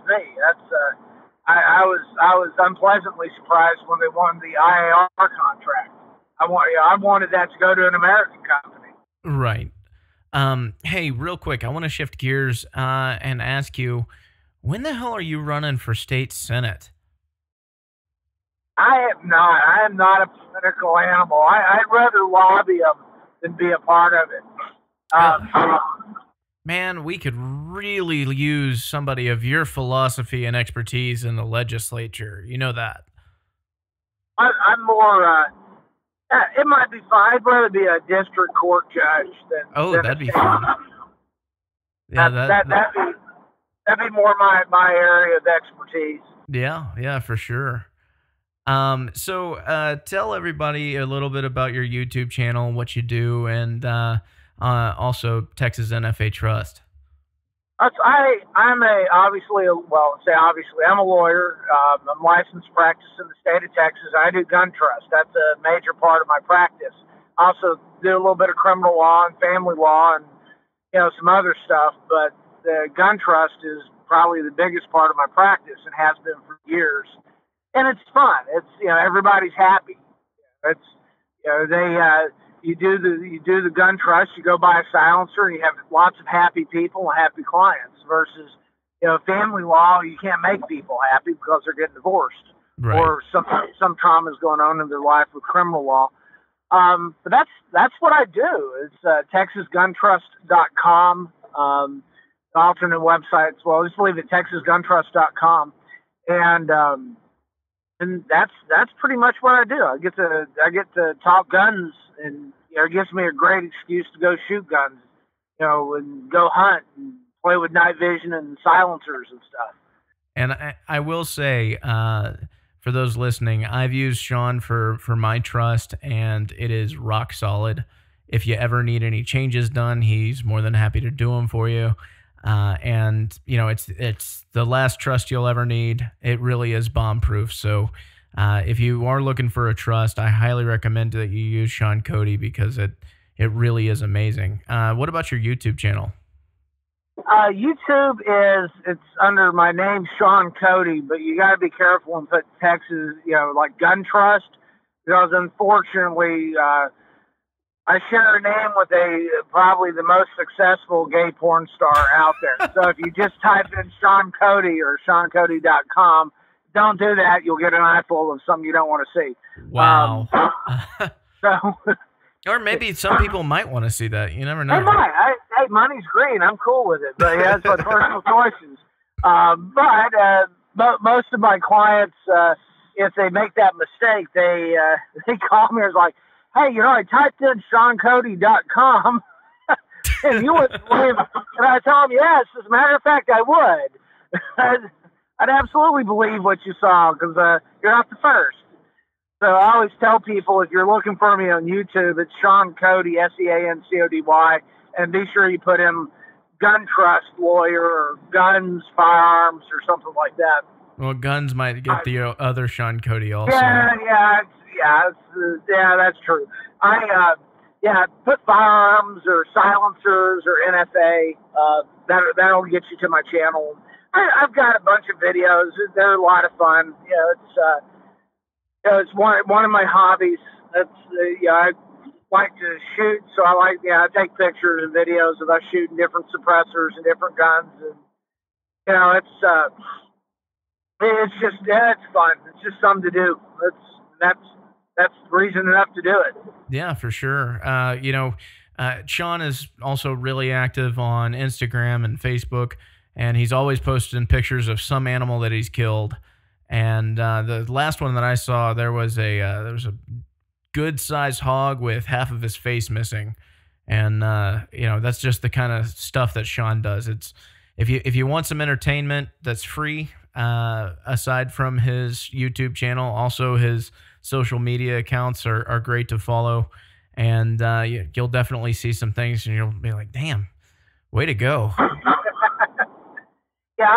me. That's I was unpleasantly surprised when they won the IAR contract. I wanted that to go to an American company. Right. Hey, real quick, I want to shift gears and ask you, when the hell are you running for state senate? I am not a political animal. I'd rather lobby them than be a part of it. Man, we could really use somebody of your philosophy and expertise in the legislature. You know that. I'm more. It might be fine. I'd rather be a district court judge than that'd be fun. Yeah, that'd be more my area of expertise. Yeah, for sure. So tell everybody a little bit about your YouTube channel, what you do, and also Texas NFA Trust. I'm I'm a lawyer. I'm licensed practice in the state of Texas. I do gun trust. That's a major part of my practice. I also do a little bit of criminal law and family law and, some other stuff. But the gun trust is probably the biggest part of my practice and has been for years. And it's fun. It's, everybody's happy. It's, you do the gun trust, you go buy a silencer, and you have lots of happy people and happy clients. Versus, family law, you can't make people happy because they're getting divorced, right, or some trauma is going on in their life with criminal law. But that's what I do. It's TexasGunTrust.com, alternate websites. Well, just leave it TexasGunTrust.com, and that's pretty much what I do. I get to talk guns, and it gives me a great excuse to go shoot guns, and go hunt and play with night vision and silencers and stuff. And I will say, for those listening, I've used Sean for my trust, and it is rock solid. If you ever need any changes done, he's more than happy to do them for you. And it's the last trust you'll ever need. It really is bomb proof. So if you are looking for a trust, I highly recommend that you use Sean Cody, because it really is amazing. What about your YouTube channel? YouTube it's under my name, Sean Cody, but you got to be careful and put Texas, like Gun Trust, because unfortunately, I share a name with probably the most successful gay porn star out there. So if you just type in Sean Cody or SeanCody.com, don't do that. You'll get an eyeful of something you don't want to see. Wow. Or maybe some people might want to see that. You never know. They might. Hey, money's green. I'm cool with it. But that's my personal choices. But most of my clients, if they make that mistake, they call me and is like, hey, I typed in SeanCody.com, and you wouldn't believe it. And I tell them, yes, as a matter of fact, I would. I'd absolutely believe what you saw, because you're not the first. So I always tell people, if you're looking for me on YouTube, it's Sean Cody, SeanCody, and be sure you put in Gun Trust Lawyer or Guns, Firearms, or something like that. Well, Guns might get the other Sean Cody also. Yeah, that's true. Put Firearms or Silencers or NFA. That'll get you to my channel. I've got a bunch of videos. They're a lot of fun. It's one of my hobbies. That's I like to shoot, so I take pictures and videos of us shooting different suppressors and different guns, and it's fun. It's just something to do. That's reason enough to do it. Yeah, for sure. Sean is also really active on Instagram and Facebook, and he's always posting pictures of some animal that he's killed. And the last one that I saw, there was a good-sized hog with half of his face missing, and that's just the kind of stuff that Sean does. It's if you want some entertainment that's free, aside from his YouTube channel, also his social media accounts are great to follow, and you'll definitely see some things, and you'll be like, "Damn, way to go!" Yeah,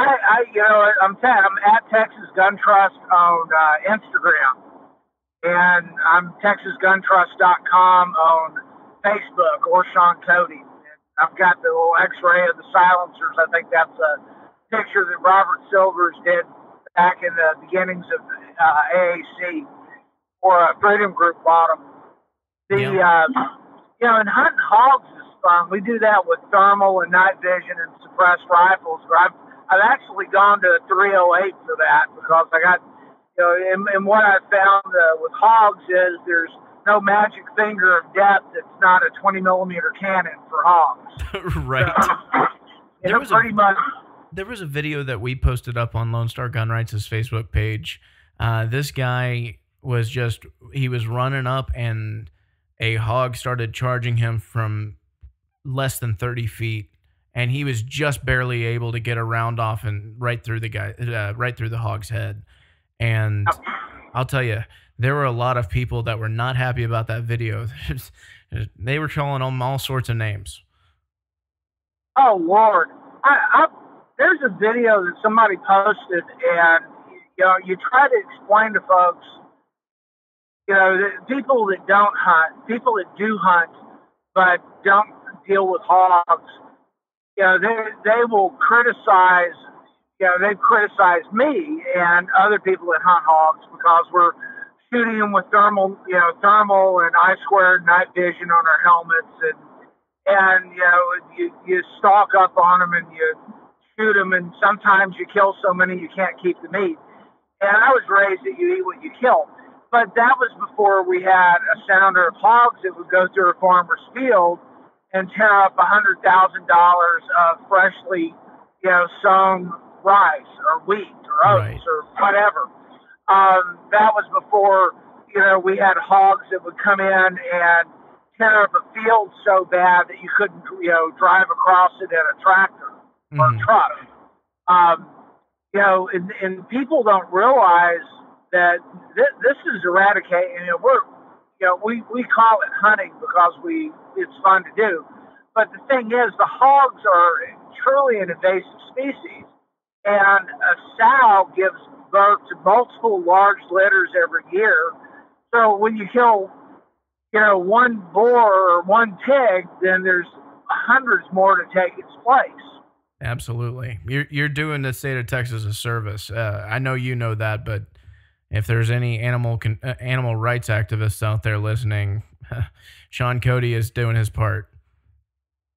I'm at Texas Gun Trust on Instagram, and I'm TexasGunTrust.com on Facebook, or Sean Cody. And I've got the little X-ray of the silencers. I think that's a picture that Robert Silvers did back in the beginnings of AAC, or a Freedom Group bought them. And hunting hogs is fun. We do that with thermal and night vision and suppressed rifles. I've actually gone to a 308 for that, because I got, and what I found with hogs is there's no magic finger of death that's not a 20 millimeter cannon for hogs. Right. So, there was a video that we posted up on Lone Star Gun Rights' Facebook page. This guy he was running up, and a hog started charging him from less than 30 feet. And he was just barely able to get a round off and right through the hog's head. And I'll tell you, there were a lot of people that were not happy about that video. They were calling them all sorts of names. Oh Lord, there's a video that somebody posted, and you try to explain to folks, that people that don't hunt, people that do hunt but don't deal with hogs, they will criticize. They've criticized me and other people that hunt hogs because we're shooting them with thermal and I-squared night vision on our helmets, and you stalk up on them and you shoot them, and sometimes you kill so many you can't keep the meat. And I was raised that you eat what you kill. But that was before we had a sounder of hogs that would go through a farmer's field and tear up $100,000 of freshly, sown rice or wheat or oats or whatever. That was before, we had hogs that would come in and tear up a field so bad that you couldn't, drive across it in a tractor or truck. And people don't realize that this is eradicating. We call it hunting because it's fun to do. But the thing is, the hogs are truly an invasive species, and a sow gives birth to multiple large litters every year. So when you kill, one boar or one pig, then there's hundreds more to take its place. Absolutely. You're doing the state of Texas a service. I know you know that, but if there's any animal rights activists out there listening, Sean Cody is doing his part.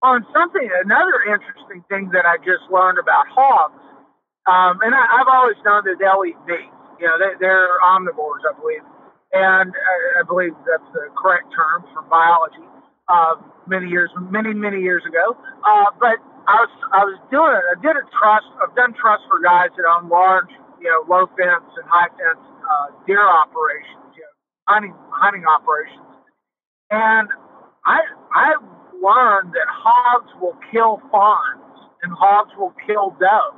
On another interesting thing that I just learned about hogs, and I've always known that they'll eat meat. They're omnivores, I believe, and I believe that's the correct term for biology. Many years ago, but I've done trust for guys that own large, low fence and high fence deer operations, hunting operations, and I learned that hogs will kill fawns and hogs will kill doe.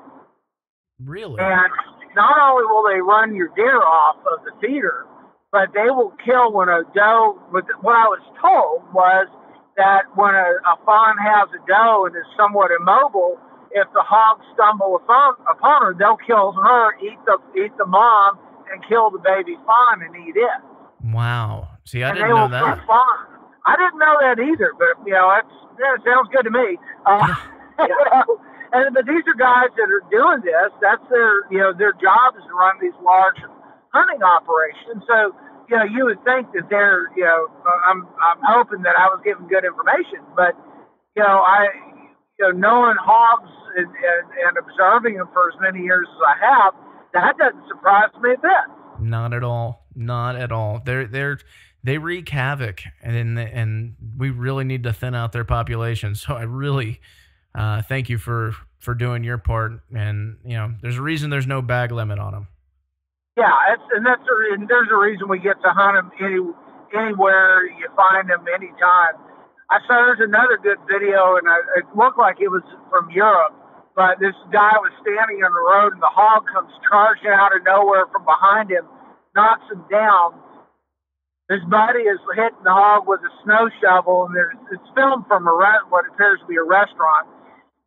Really? And not only will they run your deer off of the feeder, but they will kill when a doe. What I was told was that when a fawn has a doe and is somewhat immobile, if the hogs stumble upon her, they'll kill her, eat the mom, and kill the baby fawn and eat it. Wow. See, I didn't know that. I didn't know that either, but it sounds good to me. But these are guys that are doing this. That's their job is to run these large hunting operations. So you would think that they're I'm hoping that I was giving good information, but knowing hogs and observing them for as many years as I have, that doesn't surprise me a bit. Not at all. Not at all. They wreak havoc, and we really need to thin out their population. So I really thank you for doing your part. And there's a reason there's no bag limit on them. Yeah, there's a reason we get to hunt them anywhere you find them anytime. I saw there's another good video, and it looked like it was from Europe, but this guy was standing on the road, and the hog comes charging out of nowhere from behind him, knocks him down. His buddy is hitting the hog with a snow shovel, and it's filmed from what appears to be a restaurant.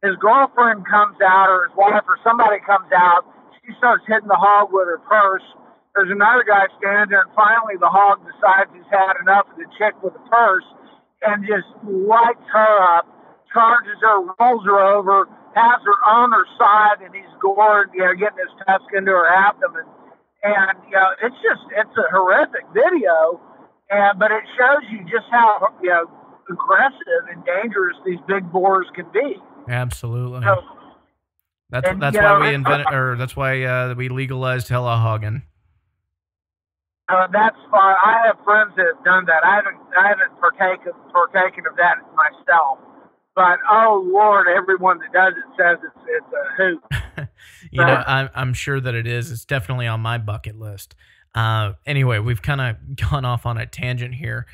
His girlfriend comes out, or his wife, or somebody comes out. She starts hitting the hog with her purse. There's another guy standing there, and finally the hog decides he's had enough of the chick with the purse and just lights her up, charges her, rolls her over, has her on her side, and he's gored, getting his tusk into her abdomen. And, it's a horrific video, but it shows you just how, aggressive and dangerous these big boars can be. Absolutely. So, that's why we invented, or that's why we legalized telehogging. That's fine. I have friends that have done that. I haven't partaken of that myself. But oh Lord, everyone that does it says it's a hoot. I'm sure that it is. It's definitely on my bucket list. Anyway, we've kind of gone off on a tangent here.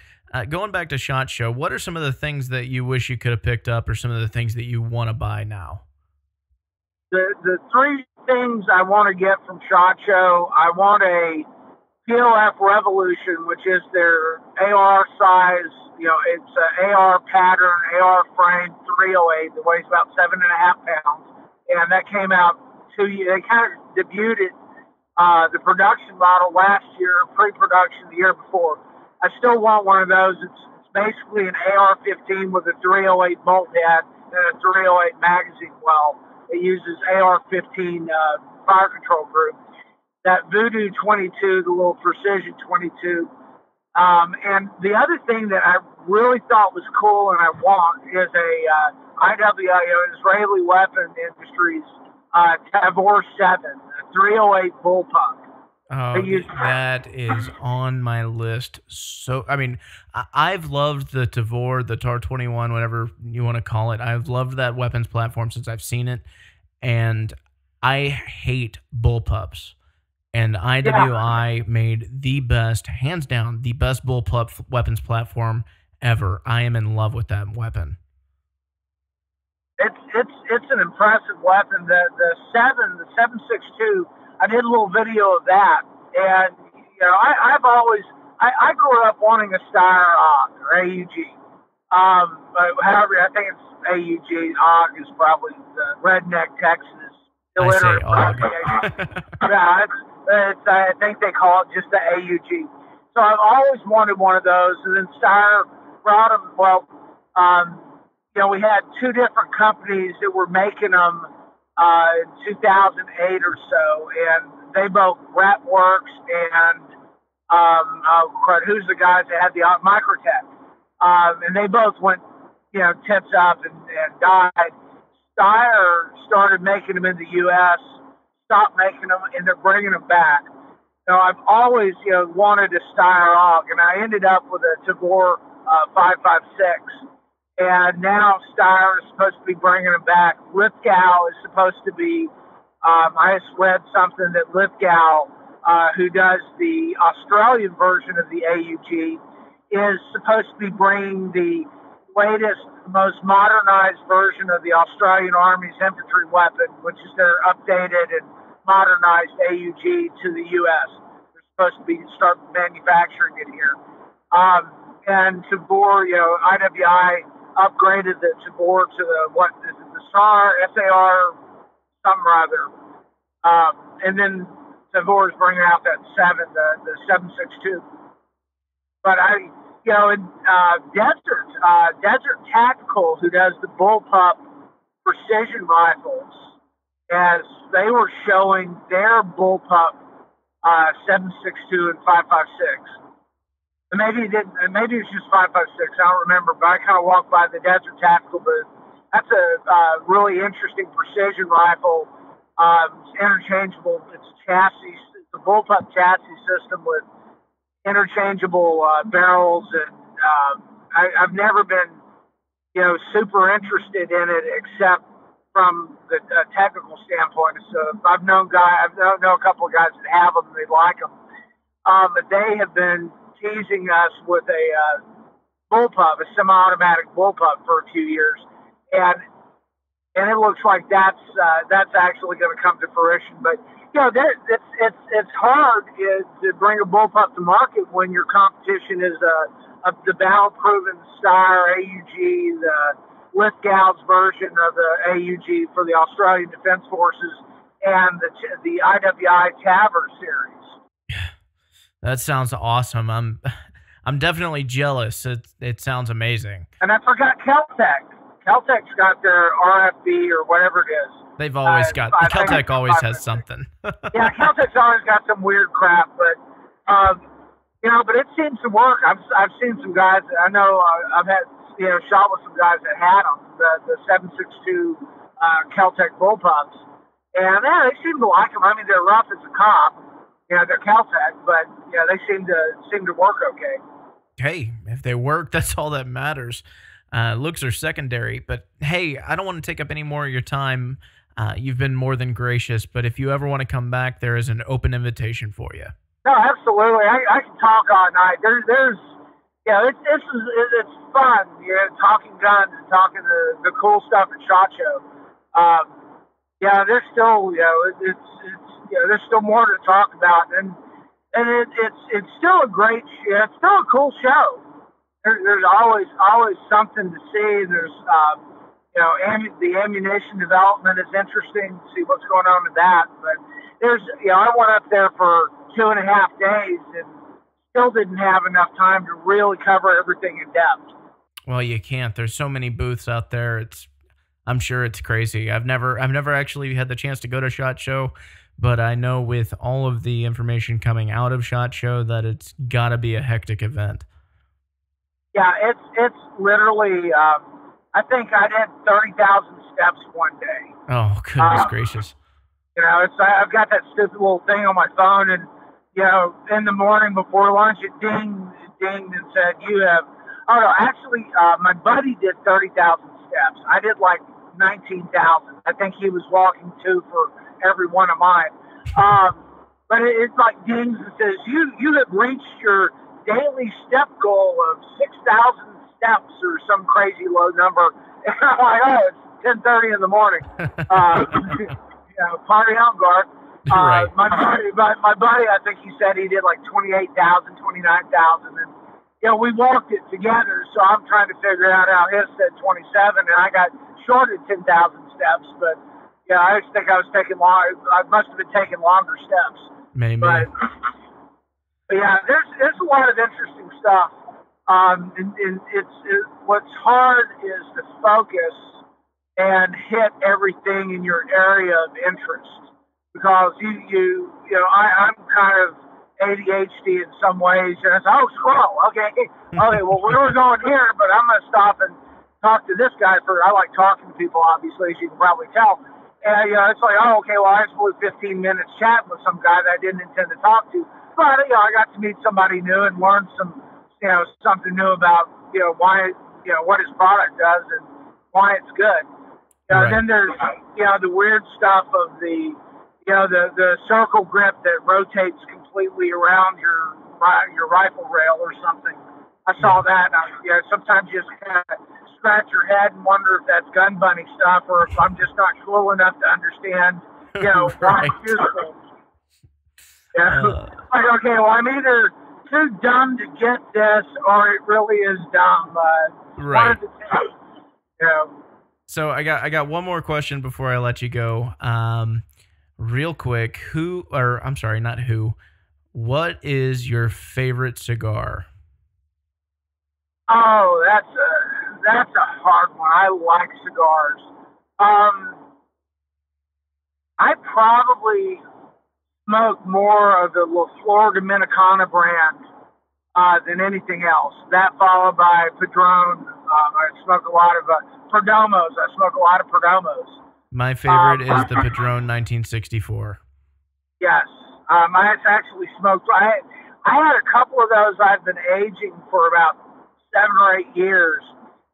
Going back to SHOT Show, what are some of the things that you wish you could have picked up, or some of the things that you want to buy now? The three things I want to get from SHOT Show: I want a POF Revolution, which is their AR size. It's an AR pattern, AR frame 308 that weighs about 7.5 pounds, and that came out 2 years. They kind of debuted it, the production model last year, pre-production the year before. I still want one of those. It's basically an AR-15 with a 308 bolt head and a 308 magazine well. It uses AR-15 fire control group. That Voodoo 22, the little precision 22. And the other thing that I really thought was cool and I want is a Israeli weapon industries Tavor 7, a 308 bullpup. Oh, that is on my list. So, I mean, I've loved the Tavor, the TAR 21, whatever you want to call it. I've loved that weapons platform since I've seen it, and I hate bullpups. And IWI made the best, hands down, the best bullpup weapons platform ever. I am in love with that weapon. It's an impressive weapon. The 7.62. I did a little video of that, and I grew up wanting a Steyr AUG or AUG. However, I think it's AUG. AUG is probably the redneck Texas illiterate pronunciation. I think they call it just the AUG. So I've always wanted one of those, and then Steyr brought them. Well, we had two different companies that were making them in 2008 or so, and they both Ratworks and who's the guys that had the Microtech, and they both went tits up and died. Steyr started making them in the U.S., stopped making them, and they're bringing them back. I've always wanted a Steyr AUG, and I ended up with a Tavor 5.56. And now Steyr is supposed to be bringing them back. Lithgow is supposed to be, I just read something that Lithgow, who does the Australian version of the AUG, is supposed to be bringing the latest, most modernized version of the Australian Army's infantry weapon, which is their updated and modernized AUG, to the U.S. They're supposed to be start manufacturing it here. And Tavor, IWI upgraded the Tavor to the SAR, something or other. And then Tavor is bringing out that 7, the 7.62. But Desert Tactical, who does the bullpup precision rifles, as they were showing their bullpup 7.62 and 5.56. And maybe it didn't. Maybe it's just 5.56. I don't remember. But I kind of walked by the Desert Tactical booth. That's a really interesting precision rifle. It's interchangeable. It's chassis. It's a bullpup chassis system with interchangeable barrels. And I've never been, super interested in it except from the technical standpoint. So I've known I know a couple of guys that have them. And they like them. But they have been teasing us with a bullpup, a semi-automatic bullpup, for a few years, and it looks like that's actually going to come to fruition. But it's hard to bring a bullpup to market when your competition is the battle-proven Steyr AUG, the Lithgow's version of the AUG for the Australian Defence Forces, and the IWI Tavor series. That sounds awesome. I'm definitely jealous. It sounds amazing. And I forgot Keltec. Keltec's got their RFB or whatever it is. They've always got. Keltec always has something. Yeah, Keltec's always got some weird crap, but but it seems to work. I've seen some guys. I know I've had shot with some guys that had them, the 7.62 Keltec bullpups, and they seem to like them. I mean, they're rough as a cop. They're Keltec, but they seem to work okay. Hey, if they work, that's all that matters. Looks are secondary. But hey, I don't want to take up any more of your time. You've been more than gracious. But if you ever want to come back, there is an open invitation for you. No, absolutely. I can talk all night. It's fun. Talking guns and talking the cool stuff at SHOT Show. There's still there's still more to talk about, and and it's still a great, it's still a cool show. There's always something to see. There's the ammunition development is interesting to see what's going on with that. But I went up there for 2.5 days and still didn't have enough time to really cover everything in depth. Well, you can't. There's so many booths out there. I'm sure it's crazy. I've never actually had the chance to go to SHOT Show, but I know with all of the information coming out of SHOT Show that it's got to be a hectic event. Yeah, it's literally. I think I did 30,000 steps one day. Oh, goodness gracious! I've got that stupid little thing on my phone, and in the morning before lunch, it dinged and said you have. Oh no, actually, my buddy did 30,000 steps. I did like 19,000. I think he was walking 2 for every one of mine. But it's like dings and says you have reached your daily step goal of 6,000 steps or some crazy low number. And I'm like, oh, it's 10:30 in the morning. Party on, Garth. Right. My buddy, I think he said he did like 28,000, 29,000, and we walked it together. So I'm trying to figure out how his said 27, and I got shorted 10,000 steps. But I just think I was taking long. I must have been taking longer steps. Maybe. But yeah, there's a lot of interesting stuff. And what's hard is to focus and hit everything in your area of interest, because I'm kind of ADHD in some ways, and it's scroll, okay, well we were going here, but I'm gonna stop and talk to this guy I like talking to people, obviously, as you can probably tell. And it's like, okay, well I just blew 15 minutes chatting with some guy that I didn't intend to talk to. But I got to meet somebody new and learn something new about why what his product does and why it's good. Right. Then there's the weird stuff of the circle grip that rotates completely around your rifle rail or something. I saw that. And sometimes you just kind of scratch your head and wonder if that's gun bunny stuff or if I'm just not cool enough to understand why it's useful. Like, okay, well, I'm either too dumb to get this, or it really is dumb. Right. So I got one more question before I let you go. Real quick, what is your favorite cigar? Oh, that's a hard one. I like cigars. I probably smoke more of the La Flor Dominicana brand than anything else. That followed by Padron. I smoke a lot of Perdomos. I smoke a lot of Perdomos. My favorite is the Padron 1964. Yes. I actually smoked. I had a couple of those. I've been aging for about 7 or 8 years.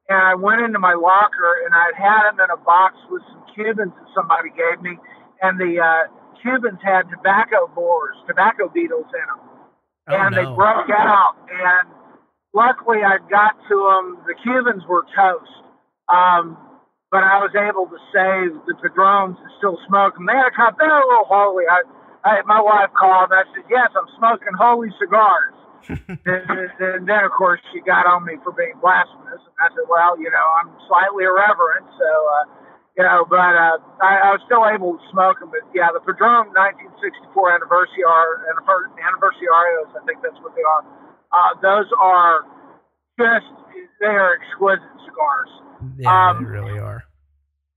And I went into my locker, and I'd had them in a box with some Cubans that somebody gave me. And the Cubans had tobacco beetles in them. And they broke out. And luckily, I got to them. The Cubans were toast. But I was able to save the Padrones and still smoke them. They were a little holy. My wife called, and I said, yes, I'm smoking holy cigars. and then, of course, she got on me for being blasphemous. And I said, well, I'm slightly irreverent. So, but I was still able to smoke them. But, yeah, the Padron 1964 Anniversarios, I think that's what they are. Those are they are exquisite cigars. Yeah, they really are.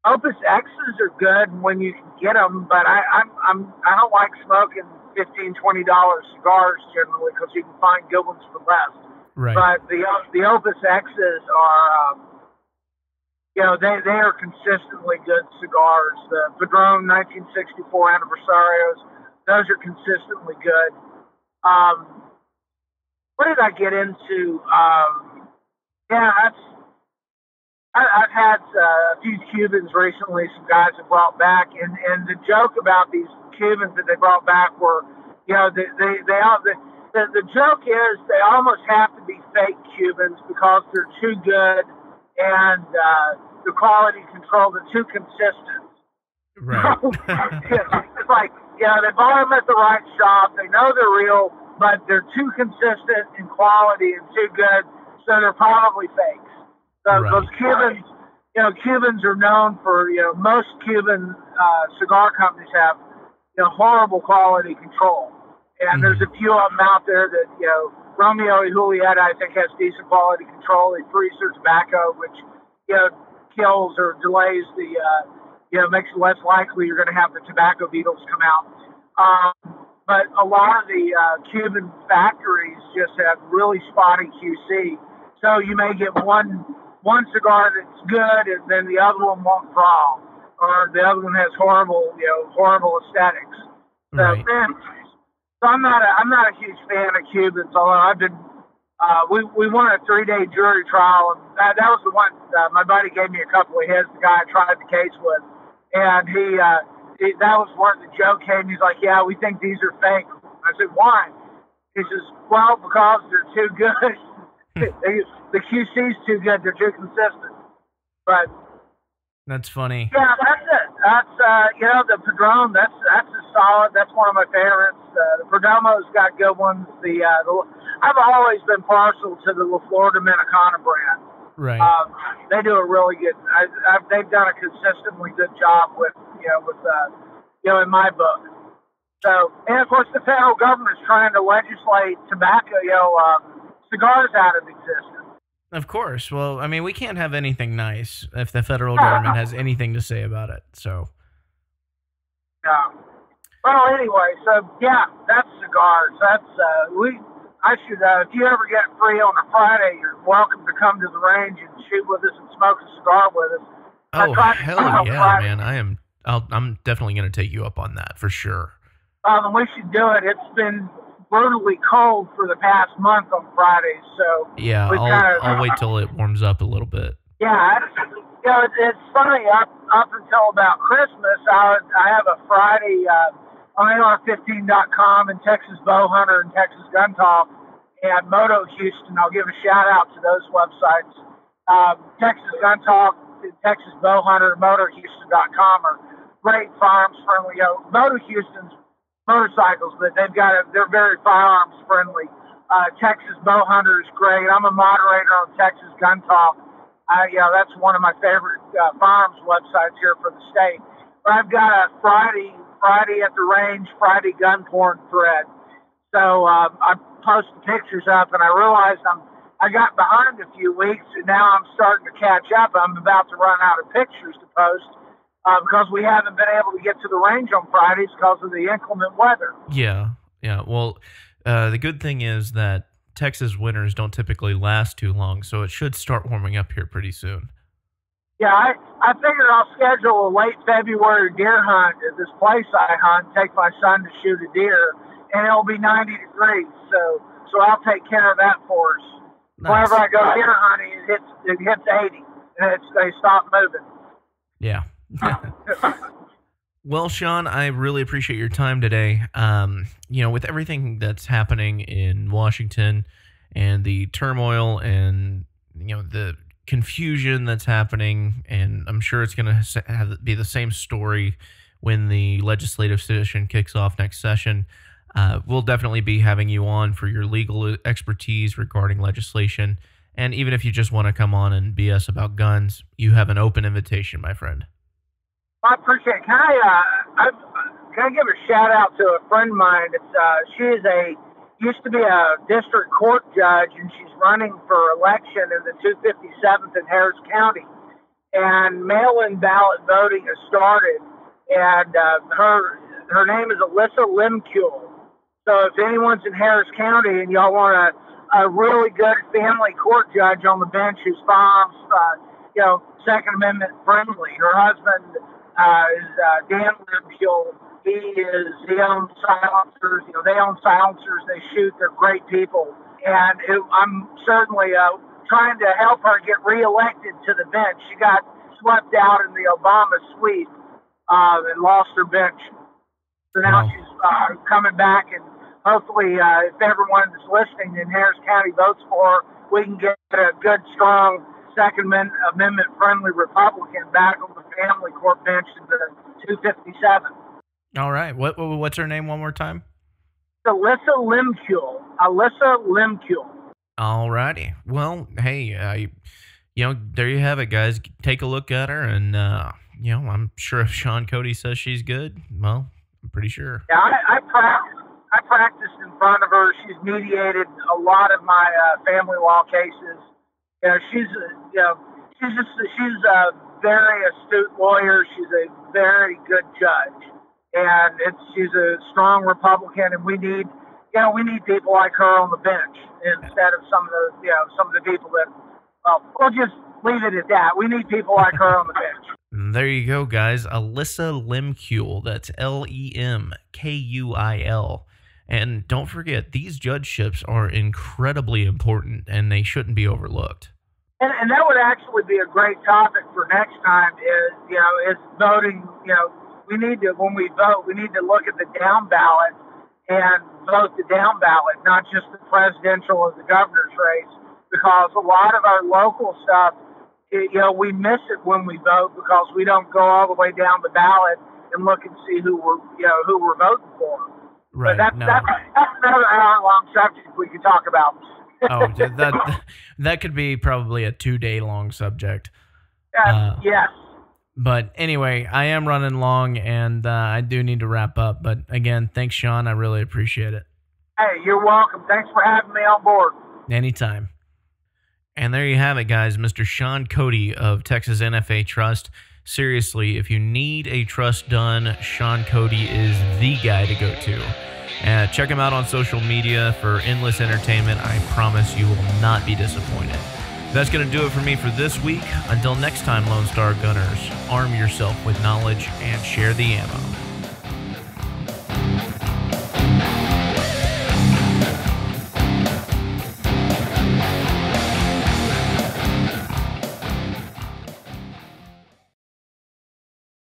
Opus X's are good when you can get them, but I don't like smoking $15, $20 cigars generally, because you can find good ones for less. Right. But the Opus X's are, they are consistently good cigars. The Padron 1964 Anniversarios, those are consistently good. What did I get into? I've had a few Cubans recently, some guys have brought back, and the joke about these Cubans that they brought back were, the joke is they almost have to be fake Cubans because they're too good, and the quality control, they're too consistent. Right. It's like, they bought them at the right shop, they know they're real, but they're too consistent in quality and too good, so they're probably fakes. So Right. those Cubans, Cubans are known for, most Cuban cigar companies have, horrible quality control. And there's a few of them out there that, Romeo y Julieta, I think, has decent quality control. They freeze their tobacco, which, kills or delays the, makes it less likely you're going to have the tobacco beetles come out. But a lot of the Cuban factories just have really spotty QC. So you may get one cigar that's good, and then the other one won't draw, or the other one has horrible aesthetics. So, Right. so I'm not a huge fan of Cubans. Although I've been, we won a 3-day jury trial, and that was the one. My buddy gave me a couple of his. The guy I tried the case with, and he that was where the joke came. He's like, "Yeah, we think these are fake." I said, "Why?" He says, "Well, because they're too good." The QC's too good. They're too consistent. But That's funny. yeah, that's it. That's the Padron. That's a solid. That's one of my favorites. The Perdomo's got good ones. I've always been partial to the La Flor Dominicana brand. Right. They do a really good. They've done a consistently good job with in my book. So, and of course, the federal government is trying to legislate tobacco, cigars out of existence. Of course. Well, I mean, we can't have anything nice if the federal government has anything to say about it. So. Yeah. Well, anyway, so yeah, that's cigars. That's I should. If you ever get free on a Friday, you're welcome to come to the range and shoot with us and smoke a cigar with us. Oh hell yeah, man! I'm definitely going to take you up on that for sure. We should do it. It's been brutally cold for the past month on Fridays, so yeah, I'll wait till it warms up a little bit. Yeah, it's funny. Up until about Christmas, I have a Friday on AR15.com and Texas Bowhunter and Texas Gun Talk and Moto Houston. I'll give a shout out to those websites. Texas Gun Talk, Texas Bowhunter, MotoHouston.com are great firearms friendly. Moto Houston's motorcycles, but they're very firearms friendly. Texas Bowhunter is great. I'm a moderator on Texas Gun Talk. That's one of my favorite firearms websites here for the state. But I've got a Friday at the range, Friday gun porn thread. So I post the pictures up, and I realized I got behind a few weeks, and now I'm starting to catch up. I'm about to run out of pictures to post because we haven't been able to get to the range on Fridays because of the inclement weather. Yeah. Well, the good thing is that Texas winters don't typically last too long, so it should start warming up here pretty soon. Yeah, I figured I'll schedule a late February deer hunt at this place I hunt, take my son to shoot a deer, and it'll be 90 degrees, so I'll take care of that for us. Nice. Whenever I go deer hunting, it hits 80, and they stop moving. Yeah. Well, Sean, I really appreciate your time today. With everything that's happening in Washington and the turmoil and, the confusion that's happening, and I'm sure it's going to be the same story when the legislative session kicks off next session. We'll definitely be having you on for your legal expertise regarding legislation. And even if you just want to come on and BS about guns, you have an open invitation, my friend. I appreciate it. Can I give a shout out to a friend of mine? She used to be a district court judge, and she's running for election in the 257th in Harris County. And mail-in ballot voting has started, and her name is Alyssa Limkule. So if anyone's in Harris County and y'all want a really good family court judge on the bench who's firearms, Second Amendment friendly, her husband is Dan Limkule. He owns silencers. They own silencers. They shoot. They're great people. And I'm certainly trying to help her get reelected to the bench. She got swept out in the Obama sweep and lost her bench. So now she's coming back, and hopefully, if everyone that's listening in Harris County votes for her, we can get a good, strong Second Amendment-friendly Republican back on the family court bench in the 257. All right. What's her name one more time? Alyssa Limkule. Alyssa Limkule. Alrighty. Well, hey, there you have it, guys. Take a look at her, and I'm sure if Sean Cody says she's good, well, I'm pretty sure. Yeah, I practiced in front of her. She's mediated a lot of my family law cases. She's a very astute lawyer. She's a very good judge, and she's a strong Republican. And we need people like her on the bench instead of some of the people that. Well, we'll just leave it at that. We need people like her on the bench. There you go, guys. Alyssa Limkule. That's Lemkuil. And don't forget, these judgeships are incredibly important, and they shouldn't be overlooked. And that would actually be a great topic for next time. Is voting. When we vote, we need to look at the down ballot and vote the down ballot, not just the presidential or the governor's race. Because a lot of our local stuff, we miss it when we vote because we don't go all the way down the ballot and look and see who we're voting for. Right. But that's another hour-long subject we could talk about. that could be probably a 2-day long subject. Yes. But anyway, I am running long, and I do need to wrap up. But again, thanks, Sean. I really appreciate it. Hey, you're welcome. Thanks for having me on board. Anytime. And there you have it, guys. Mr. Sean Cody of Texas NFA Trust. Seriously, if you need a trust done, Sean Cody is the guy to go to. Check him out on social media for endless entertainment. I promise you will not be disappointed. That's going to do it for me for this week. Until next time, Lone Star Gunners, arm yourself with knowledge and share the ammo.